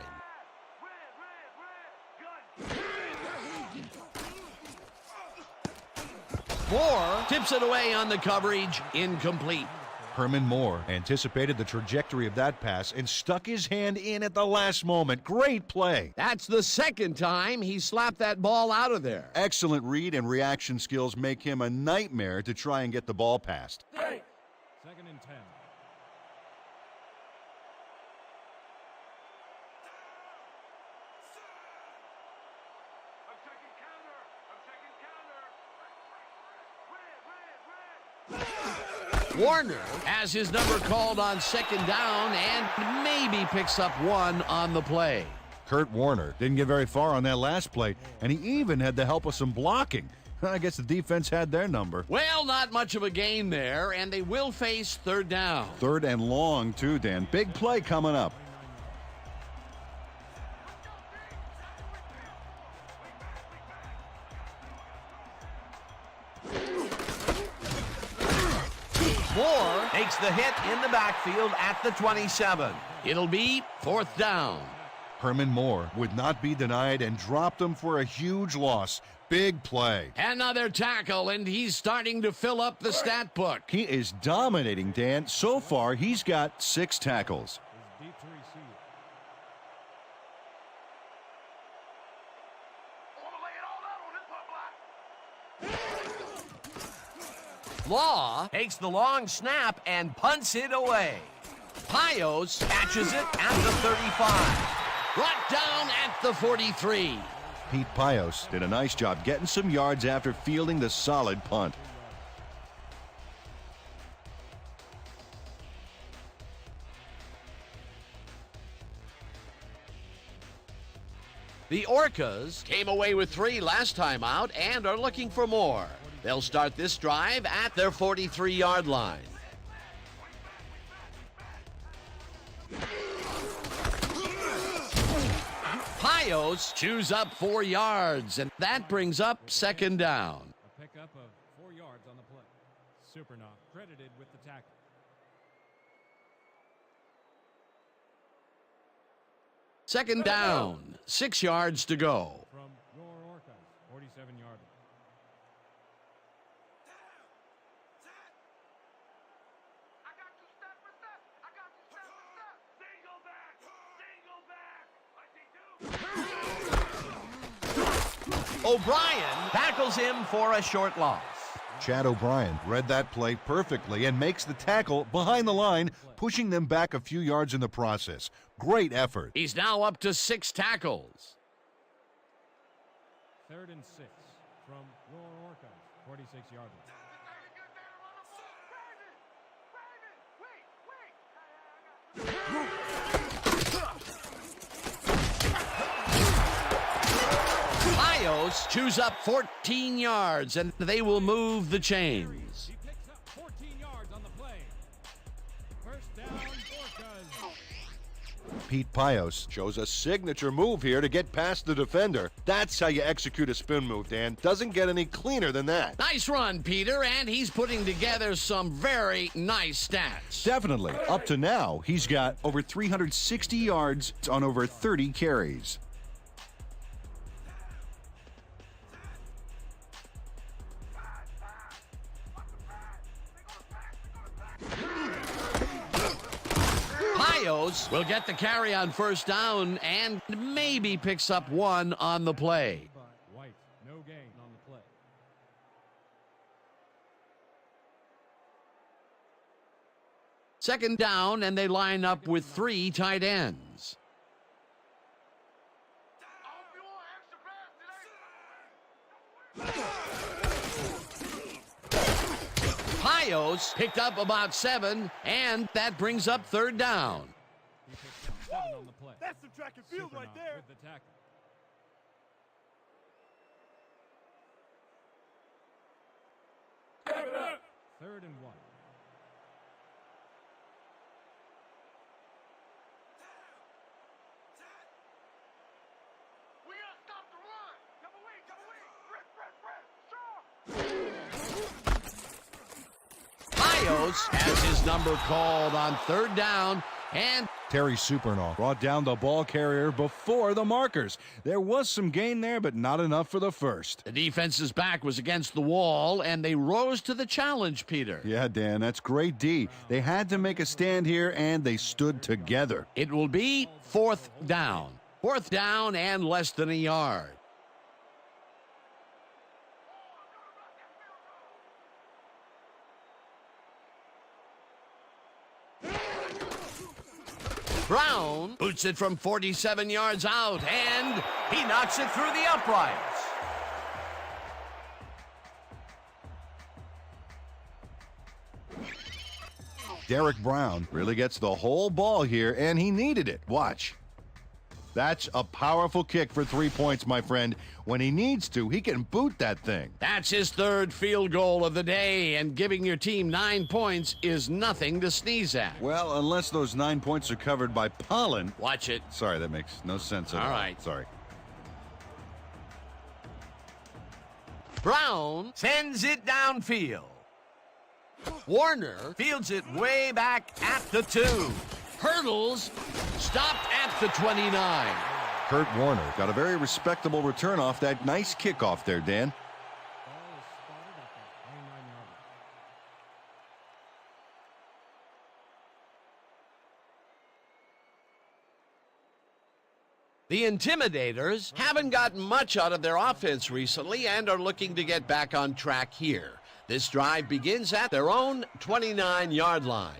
Moore tips it away on the coverage, incomplete. Herman Moore anticipated the trajectory of that pass and stuck his hand in at the last moment. Great play. That's the 2nd time he slapped that ball out of there. Excellent read and reaction skills make him a nightmare to try and get the ball past. Warner has his number called on second down and maybe picks up one on the play. Kurt Warner didn't get very far on that last play, and he even had the help of some blocking. I guess the defense had their number. Well, not much of a gain there, and they will face third down. Third and long, too, Dan. Big play coming up. Moore takes the hit in the backfield at the 27. It'll be fourth down. Herman Moore would not be denied and dropped him for a huge loss. Big play. Another tackle, and he's starting to fill up the stat book. He is dominating, Dan. So far, he's got 6 tackles. Is deep to receive. Law takes the long snap and punts it away. Pios catches it at the 35. Brought down at the 43. Pete Pios did a nice job getting some yards after fielding the solid punt. The Orcas came away with 3 last time out and are looking for more. They'll start this drive at their 43-yard line. Pios chews up 4 yards, and that brings up second down. A pickup of 4 yards on the play. Supernow credited with the tackle. Second down, 6 yards to go. From your Orcas, 47-yard line. O'Brien tackles him for a short loss. Chad O'Brien read that play perfectly and makes the tackle behind the line, pushing them back a few yards in the process. Great effort. He's now up to 6 tackles. 3rd and 6 from your Orcas, 46-yard line. Pios chews up 14 yards, and they will move the chains. He picks up 14 yards on the play. First down, Orcas. Pete Pios shows a signature move here to get past the defender. That's how you execute a spin move, Dan. Doesn't get any cleaner than that. Nice run, Peter, and he's putting together some very nice stats. Definitely. Up to now, he's got over 360 yards on over 30 carries. Pios will get the carry on first down and maybe picks up 1 on the play. But White, no gain on the play. Second down, and they line up with 3 tight ends. Pios picked up about 7, and that brings up third down. He picks up 7 on the play. That's some track and field right Supernow there. with the tackle. Third and 1. We gotta stop the run. Come away, Pios has his number called on third down, and Terry Supernaw brought down the ball carrier before the markers. There was some gain there, but not enough for the first. the defense's back was against the wall, and they rose to the challenge, Peter. Yeah, Dan, that's great D. They had to make a stand here, and they stood together. It will be fourth down. Fourth down and less than a yard. Brown boots it from 47 yards out, and he knocks it through the uprights. Derek Brown Really gets the whole ball here, and he needed it. Watch. That's a powerful kick for 3 points, my friend. When he needs to, he can boot that thing. That's his third field goal of the day, and giving your team 9 points is nothing to sneeze at. Well, unless those 9 points are covered by pollen. Watch it. Sorry, that makes no sense at all. All right. Sorry. Brown sends it downfield. Warner fields it way back at the 2. Hurdles, stopped at the 29. Kurt Warner got a very respectable return off that nice kickoff there, Dan. Ball is spotted at the 29-yard line. The Intimidators haven't gotten much out of their offense recently and are looking to get back on track here. This drive begins at their own 29-yard line.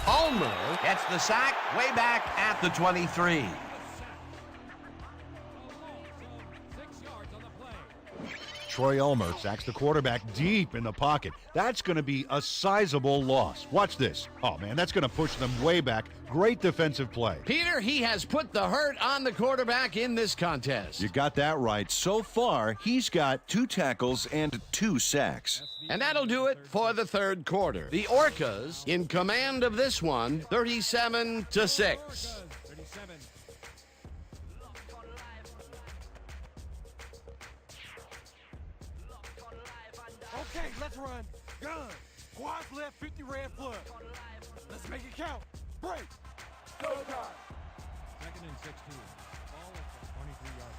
Ulmer gets the sack way back at the 23. Troy Ulmer sacks the quarterback deep in the pocket. That's going to be a sizable loss. Watch this. Oh, man, that's going to push them way back. Great defensive play. Peter, he has put the hurt on the quarterback in this contest. You got that right. So far, he's got 2 tackles and 2 sacks. And that'll do it for the third quarter. The Orcas in command of this one, 37-6. 37. Okay, let's run. Gun. Quads left, 50 red flood. Let's make it count. Break. Go time. 2nd and 16. Ball at the 23-yard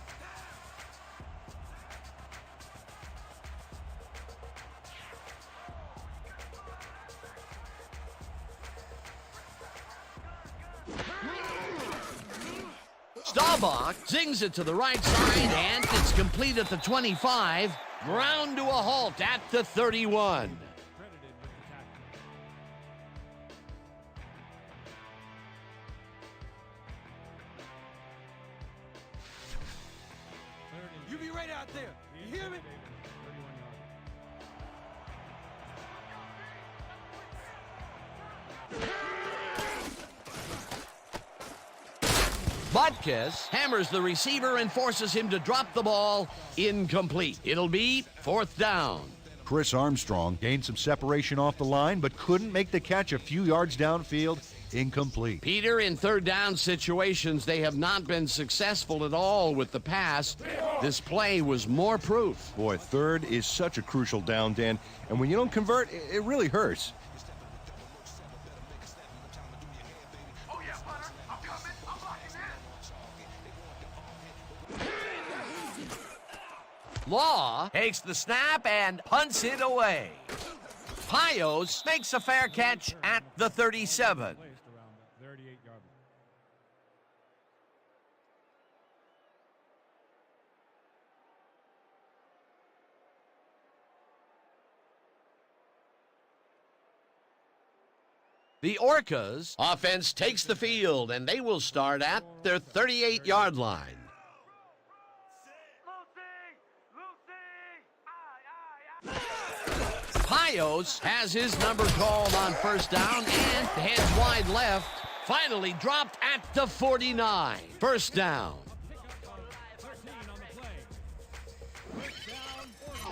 line. Staubach zings it to the right side, and it's complete at the 25. Ground to a halt at the 31. Credited with the tackle. You be right out there. You hear me? 31-yard Butkus hammers the receiver and forces him to drop the ball. Incomplete. It'll be 4th down. Chris Armstrong gained some separation off the line, but couldn't make the catch a few yards downfield. Incomplete. Peter, in 3rd down situations, they have not been successful at all with the pass. This play was more proof. Boy, 3rd is such a crucial down, Dan. And when you don't convert, it really hurts. Oh, yeah, Butter. I'm coming. I'm locking in. Law takes the snap and punts it away. Pios makes a fair catch at the 37. placed around the 38-yard line. The Orcas offense takes the field, and they will start at their 38-yard line. Pios has his number called on 1st down and heads wide left. Finally dropped at the 49. 1st down. Pickup of 13 on the play. 1st down.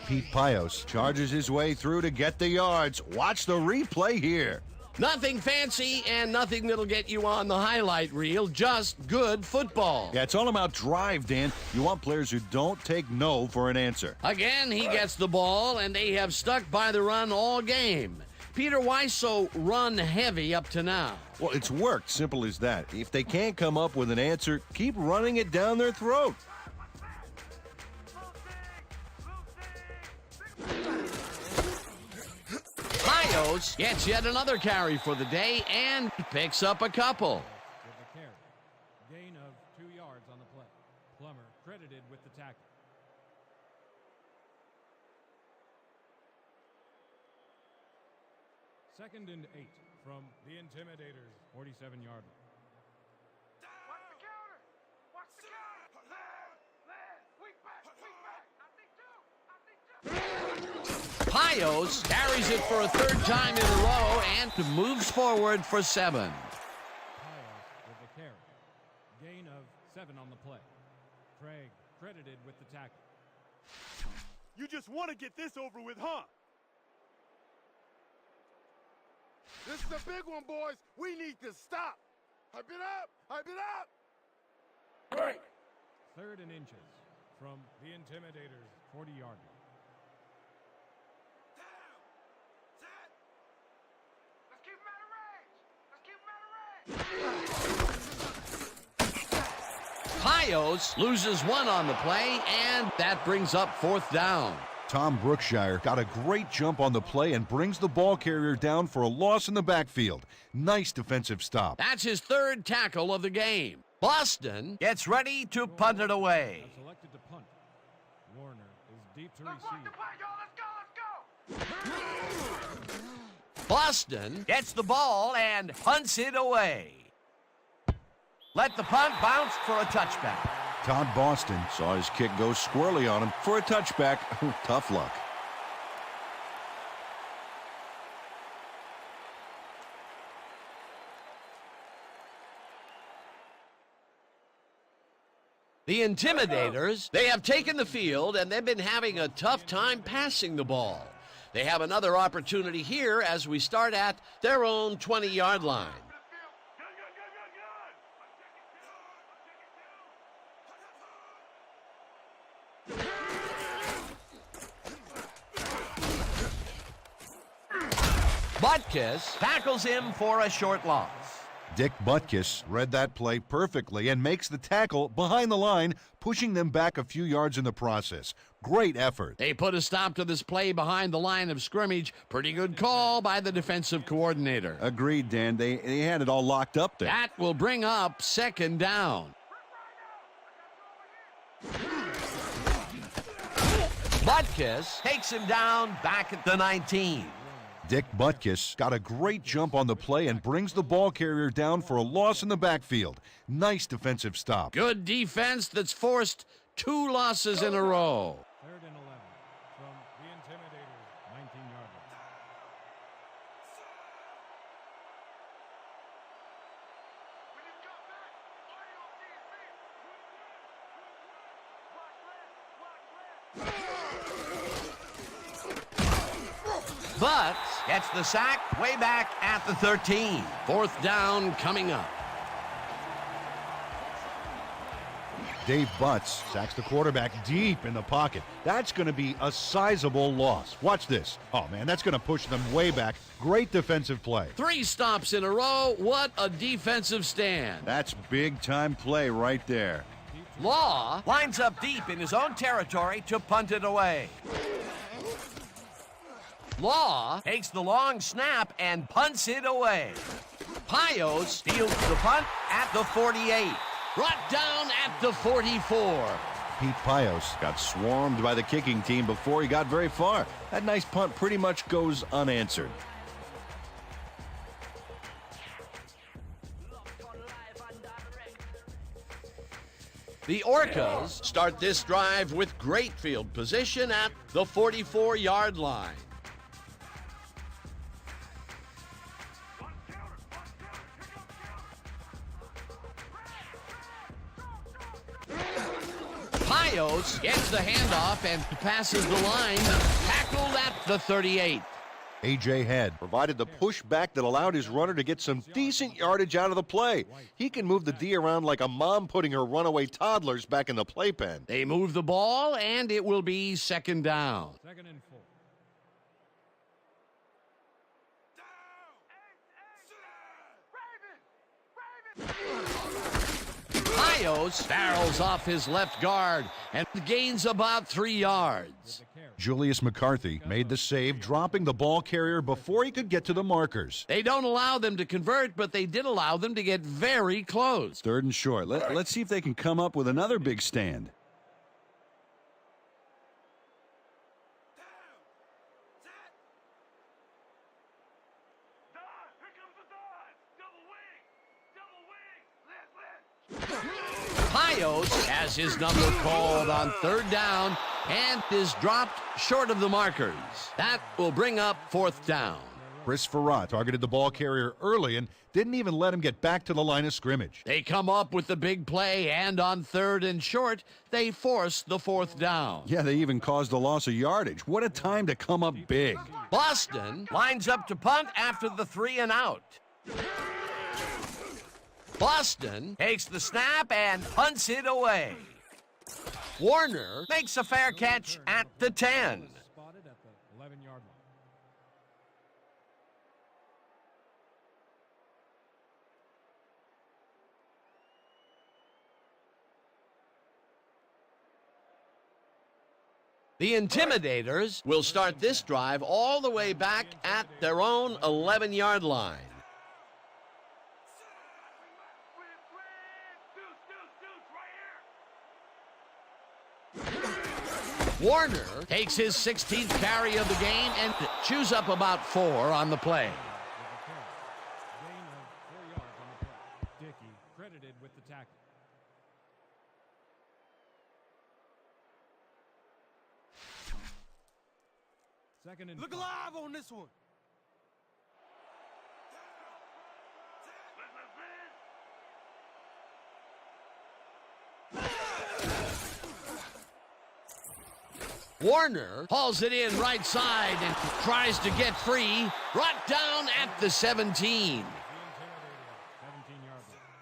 Pete Pios charges his way through to get the yards. Watch the replay here. Nothing fancy and nothing that'll get you on the highlight reel, just good football. Yeah, it's all about drive, Dan. You want players who don't take no for an answer. Again, he gets the ball, and they have stuck by the run all game. Peter, why so run heavy up to now? Well, it's worked. Simple as that. If they can't come up with an answer, keep running it down their throat. Pios gets yet another carry for the day and picks up a couple. With the carry. Gain of 2 yards on the play. Plummer credited with the tackle. Second and 8 from the Intimidators, 47-yard line. Watch the counter. Watch the counter. Left. Weak back. I think two. Pios carries it for a third time in a row and moves forward for 7. Pios with the carry. Gain of 7 on the play. Craig credited with the tackle. You just want to get this over with, huh? This is a big one, boys. We need to stop. Hype it up. Hype it up. Break. 3rd and inches from the Intimidators' 40-yard line. Pios loses 1 on the play, and that brings up 4th down. Tom Brookshire got a great jump on the play and brings the ball carrier down for a loss in the backfield. Nice defensive stop. That's his 3rd tackle of the game. Boston gets ready to punt it away. Have selected to punt. Warner is deep to receive. Boston gets the ball and punts it away. Let the punt bounce for a touchback. Todd Boston saw his kick go squirrely on him for a touchback. Tough luck. The Intimidators, they have taken the field and they've been having a tough time passing the ball. They have another opportunity here as we start at their own 20-yard line. Butkus tackles him for a short loss. Dick Butkus read that play perfectly and makes the tackle behind the line, pushing them back a few yards in the process. Great effort. They put a stop to this play behind the line of scrimmage. Pretty good call by the defensive coordinator. Agreed, Dan. They had it all locked up there. That will bring up 2nd down. Butkus takes him down back at the 19. Dick Butkus got a great jump on the play and brings the ball carrier down for a loss in the backfield. Nice defensive stop. Good defense that's forced 2 losses in a row. 3rd and 11 from the Intimidators' 19-yard line. But gets the sack way back at the 13. 4th down coming up. Dave Butts sacks the quarterback deep in the pocket. That's going to be a sizable loss. Watch this. Oh, man, that's going to push them way back. Great defensive play. 3 stops in a row. What a defensive stand. That's big-time play right there. Law lines up deep in his own territory to punt it away. Law takes the long snap and punts it away. Pios steals the punt at the 48. Brought down at the 44. Pete Pios got swarmed by the kicking team before he got very far. That nice punt pretty much goes unanswered. The Orcas start this drive with great field position at the 44-yard line. Pios gets the handoff and passes the line, tackled at the 38. A.J. Head Provided the pushback that allowed his runner to get some decent yardage out of the play. He can move the D around like a mom putting her runaway toddlers back in the playpen. They move the ball, and it will be 2nd down. 2nd and 4. Pios barrels off his left guard and gains about 3 yards. Julius McCarthy made the save, dropping the ball carrier before he could get to the markers. They don't allow them to convert, but they did allow them to get very close. 3rd and short. Let's see if they can come up with another big stand. Pios has his number called on 3rd down and is dropped short of the markers. That will bring up fourth down. Chris Farrat targeted the ball carrier early and didn't even let him get back to the line of scrimmage. They come up with the big play, and on third and short, they force the fourth down. Yeah, they even caused a loss of yardage. What a time to come up big. Boston lines up to punt after the 3 and out. Boston takes the snap and punts it away. Warner makes a fair catch at the 10. Spotted at the 11-yard line. The Intimidators will start this drive all the way back at their own 11-yard line. Warner takes his 16th carry of the game and chews up about 4 on the play. Gain of 4 yards on the play. Dickey credited with the tackle. Second and Look 5. alive on this one. Warner hauls it in right side and tries to get free. Brought down at the 17. The Intimidators, 17-yard line.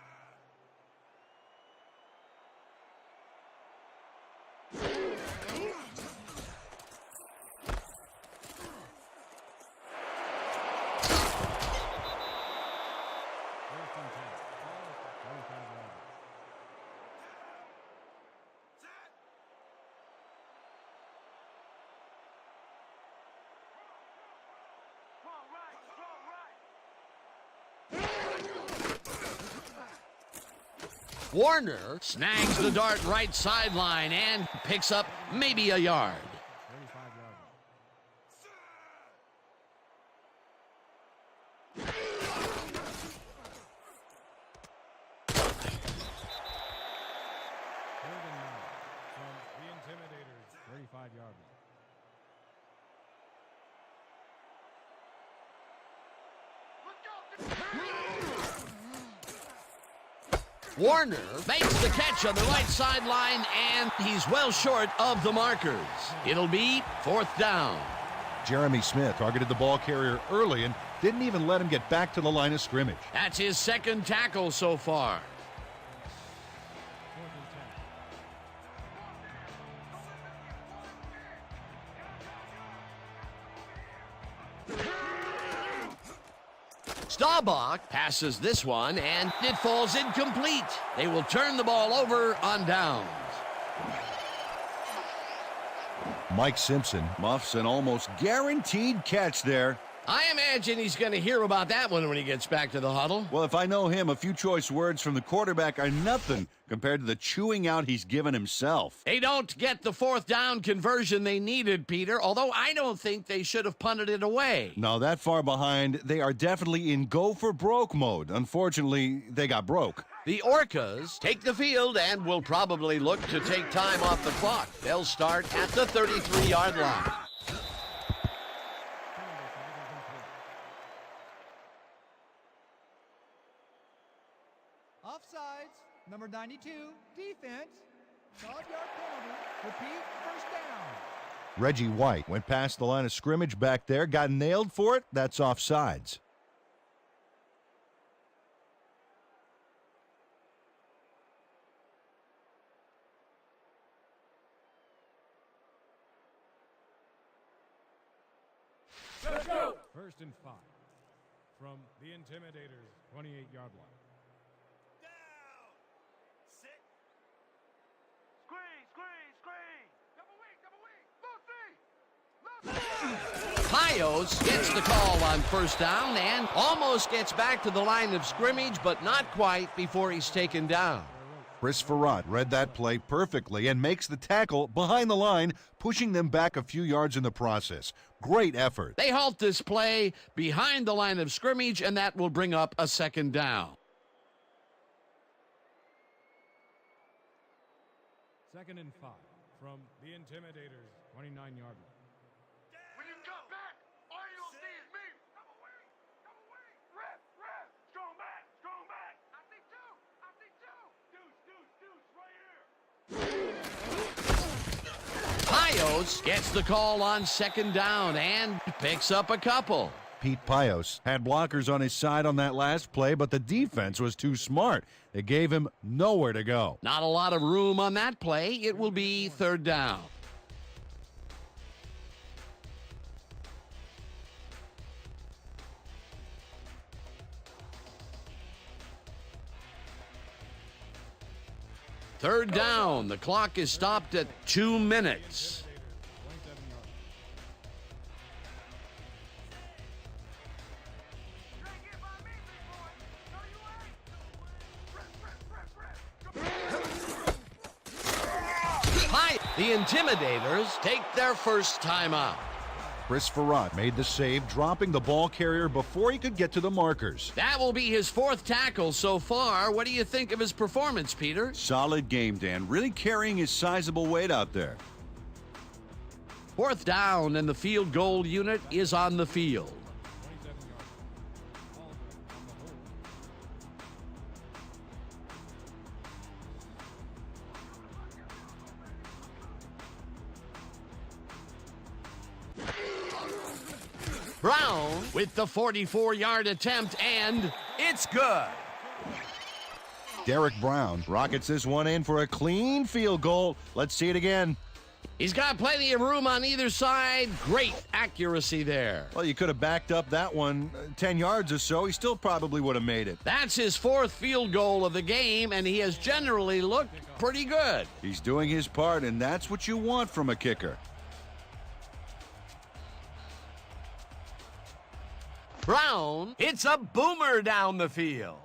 First and 10. Ball at the 35-yard line. Warner snags the dart right sideline and picks up maybe a yard. 35-yard line. Third and 9 from the Intimidators, 35-yard line. Warner makes the catch on the right sideline, and he's well short of the markers. It'll be fourth down. Jeremy Smith targeted the ball carrier early and didn't even let him get back to the line of scrimmage. That's his second tackle so far. Fourth and 10. Staubach passes this one, and it falls incomplete. They will turn the ball over on downs. Mike Simpson Muffs an almost guaranteed catch there. I imagine he's going to hear about that one when he gets back to the huddle. Well, if I know him, a few choice words from the quarterback are nothing compared to the chewing out he's given himself. They don't get the fourth down conversion they needed, Peter, although I don't think they should have punted it away. No, that far behind, they are definitely in go-for-broke mode. Unfortunately, they got broke. The Orcas take the field and will probably look to take time off the clock. They'll start at the 33-yard line. Offsides, number 92, defense. 12-yard penalty. Repeat, first down. Reggie White went past the line of scrimmage back there, got nailed for it. That's offsides. Let's go. First and 5 from the Intimidators, 28-yard line. Down. Sit. Screen, screen, screen. Double wing. Full three. Pios gets the call on first down and almost gets back to the line of scrimmage, but not quite before he's taken down. Chris Farrat read that play perfectly and makes the tackle behind the line, pushing them back a few yards in the process. Great effort. They halt this play behind the line of scrimmage, and that will bring up a second down. Second and 5 from the Intimidators, 29-yard line. Pios gets the call on second down and picks up a couple. Pete Pios had blockers on his side on that last play, but the defense was too smart. They gave him nowhere to go. Not a lot of room on that play. It will be third down. Third down. The clock is stopped at 2 minutes. The Intimidators take their first timeout. Chris Farrat made the save, dropping the ball carrier before he could get to the markers. That will be his 4th tackle so far. What do you think of his performance, Peter? Solid game, Dan. Really carrying his sizable weight out there. 4th down, and the field goal unit is on the field. Brown with the 44-yard attempt, and it's good. Derek Brown rockets this one in for a clean field goal. Let's see it again. He's got plenty of room on either side. Great accuracy there. Well, you could have backed up that one 10 yards or so. He still probably would have made it. That's his 4th field goal of the game, and he has generally looked pretty good. He's doing his part, and that's what you want from a kicker. Brown, it's a boomer down the field.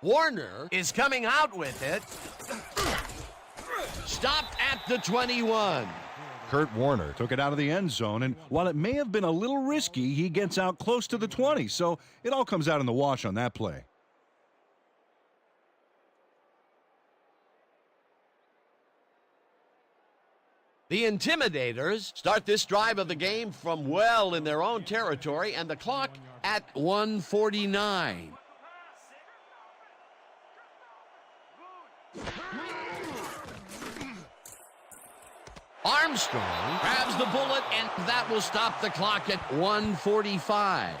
Warner is coming out with it. Stopped at the 21. Kurt Warner took it out of the end zone, and while it may have been a little risky, he gets out close to the 20, so it all comes out in the wash on that play. The Intimidators start this drive of the game from well in their own territory, and the clock at 1:49. Armstrong grabs the bullet, and that will stop the clock at 1:45.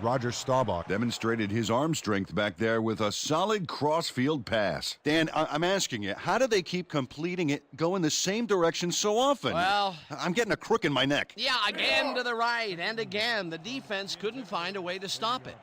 Roger Staubach Demonstrated his arm strength back there with a solid cross-field pass. Dan, I'm asking you, how do they keep completing it going the same direction so often? Well, I'm getting a crook in my neck. yeah, again to the right, and again, the defense couldn't find a way to stop it.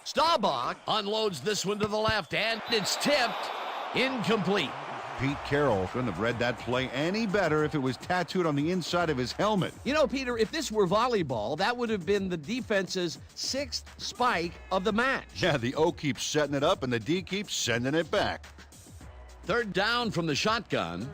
Staubach unloads this one to the left, and it's tipped. Incomplete. Pete Carroll couldn't have read that play any better if it was tattooed on the inside of his helmet. You know, Peter, if this were volleyball, that would have been the defense's 6th spike of the match. Yeah, the O keeps setting it up, and the D keeps sending it back. Third down from the shotgun.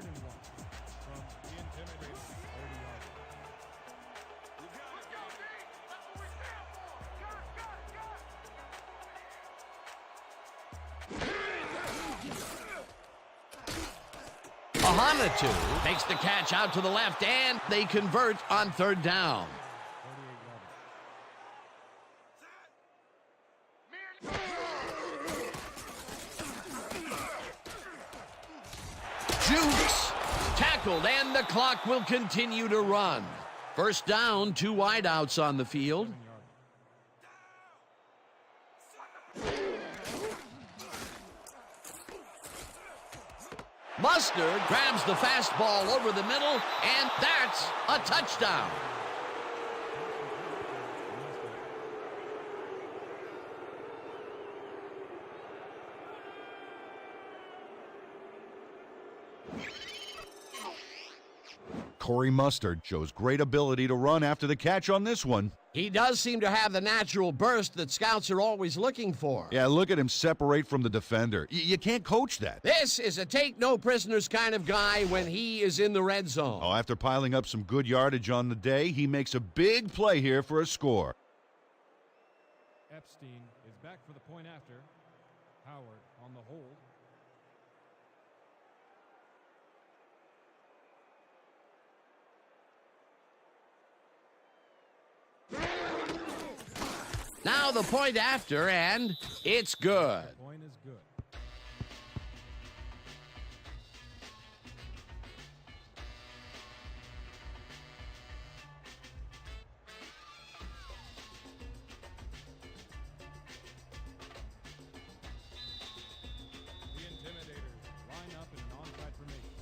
Ahanitu makes the catch out to the left, and they convert on third down. Jukes tackled, and the clock will continue to run. First down, 2 wideouts on the field. Mustard grabs the fastball over the middle, and that's a touchdown. Corey Mustard shows great ability to run after the catch on this one. He does seem to have the natural burst that scouts are always looking for. Yeah, look at him separate from the defender. You can't coach that. This is a take-no-prisoners kind of guy when he is in the red zone. Oh, after piling up some good yardage on the day, he makes a big play here for a score. Epstein is back for the point after. Howard on the hold. Now the point after, and it's good. Point is good. The Intimidators line up in an onside formation.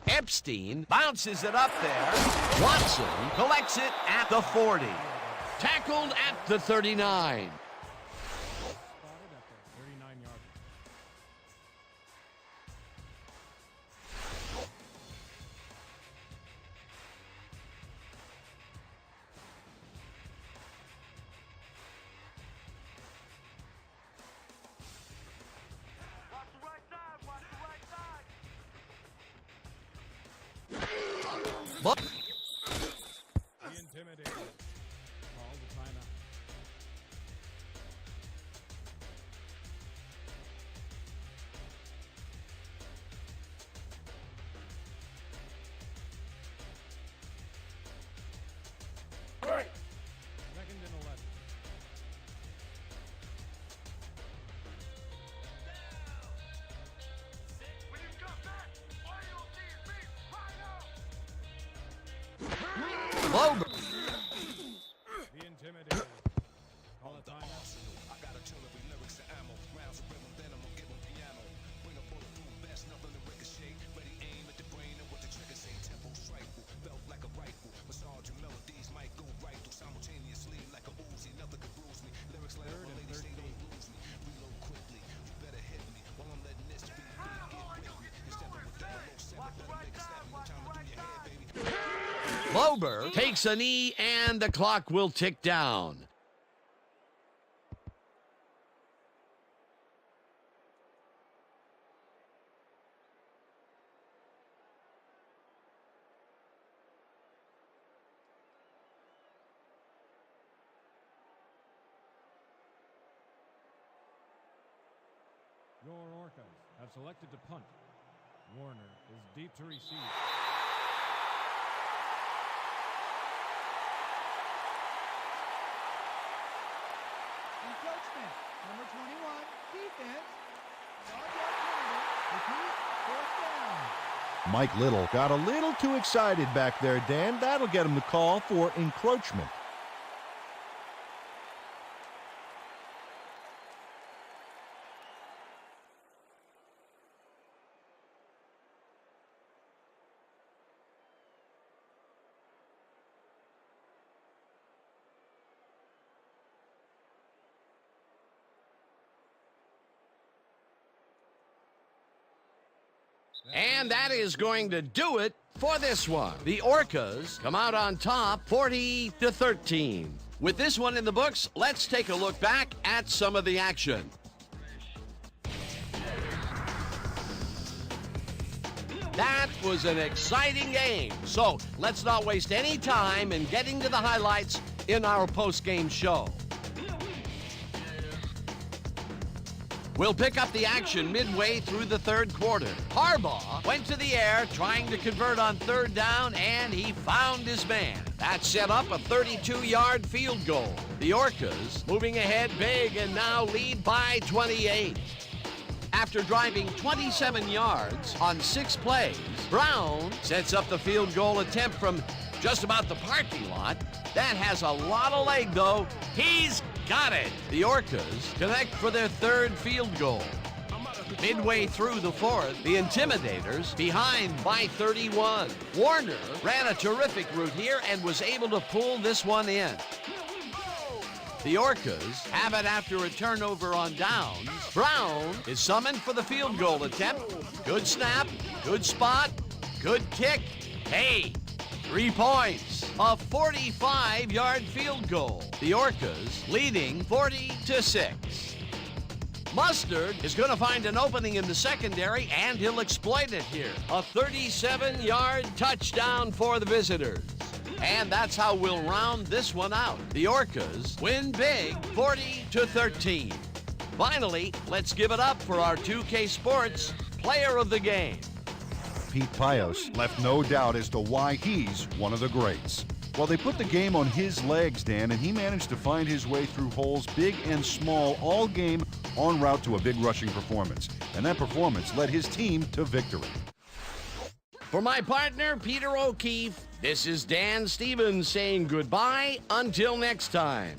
Epstein bounces it up there. Watson collects it at the 40. Tackled at the 39. Spotted at the 39-yard line. Watch the right side. Watch the right side. But The Intimidators call the timeout. Break. Second and 11. When you come back, all you'll see is me. Right now. Lober. The Intimidators call a timeout. I got a artillery, lyrics and ammo, rounds of rhythm, then I'ma give 'em piano. Bring a bulletproof vest, nothing to ricochet. Ready aim at the brain and what the trigger say. Tempo strike, felt like a rifle. Massage your melodies might go right through simultaneously like a Uzi. Nothing could bruise me. Lyrics like Third a and lady say 13. don't lose me. Reload quickly, you better hit me while I'm letting this beat get with me. Instead of with that low seven, better make it snap me. No time to do your head, baby. Lober takes a knee, and the clock will tick down. Your Orcas have selected to punt. Warner is deep to receive. Encroachment. Number 21, defense. 5-yard penalty. Repeat, fourth down. Mike Little got a little too excited back there, Dan. That'll get him the call for encroachment. And that is going to do it for this one. The Orcas come out on top 40-13. With this one in the books, let's take a look back at some of the action. That was an exciting game. So let's not waste any time in getting to the highlights in our post-game show. We'll pick up the action midway through the third quarter. Harbaugh went to the air trying to convert on third down, and he found his man. That set up a 32-yard field goal. The Orcas moving ahead big and now lead by 28. After driving 27 yards on 6 plays, Brown sets up the field goal attempt from just about the parking lot. That has a lot of leg, though. He's got it. The Orcas connect for their third field goal. Midway through the fourth, the Intimidators behind by 31. Warner ran a terrific route here and was able to pull this one in. The Orcas have it after a turnover on downs. Brown is summoned for the field goal attempt. Good snap, good spot, good kick. Hey, 3 points. A 45-yard field goal. The Orcas leading 40-6. Mustard is going to find an opening in the secondary, and he'll exploit it here. A 37-yard touchdown for the visitors. And that's how we'll round this one out. The Orcas win big, 40-13. Finally, let's give it up for our 2K Sports Player of the Game. Pete Pios left no doubt as to why he's one of the greats. Well, they put the game on his legs, Dan, and he managed to find his way through holes big and small all game en route to a big rushing performance. And that performance led his team to victory. For my partner, Peter O'Keefe, this is Dan Stevens saying goodbye until next time.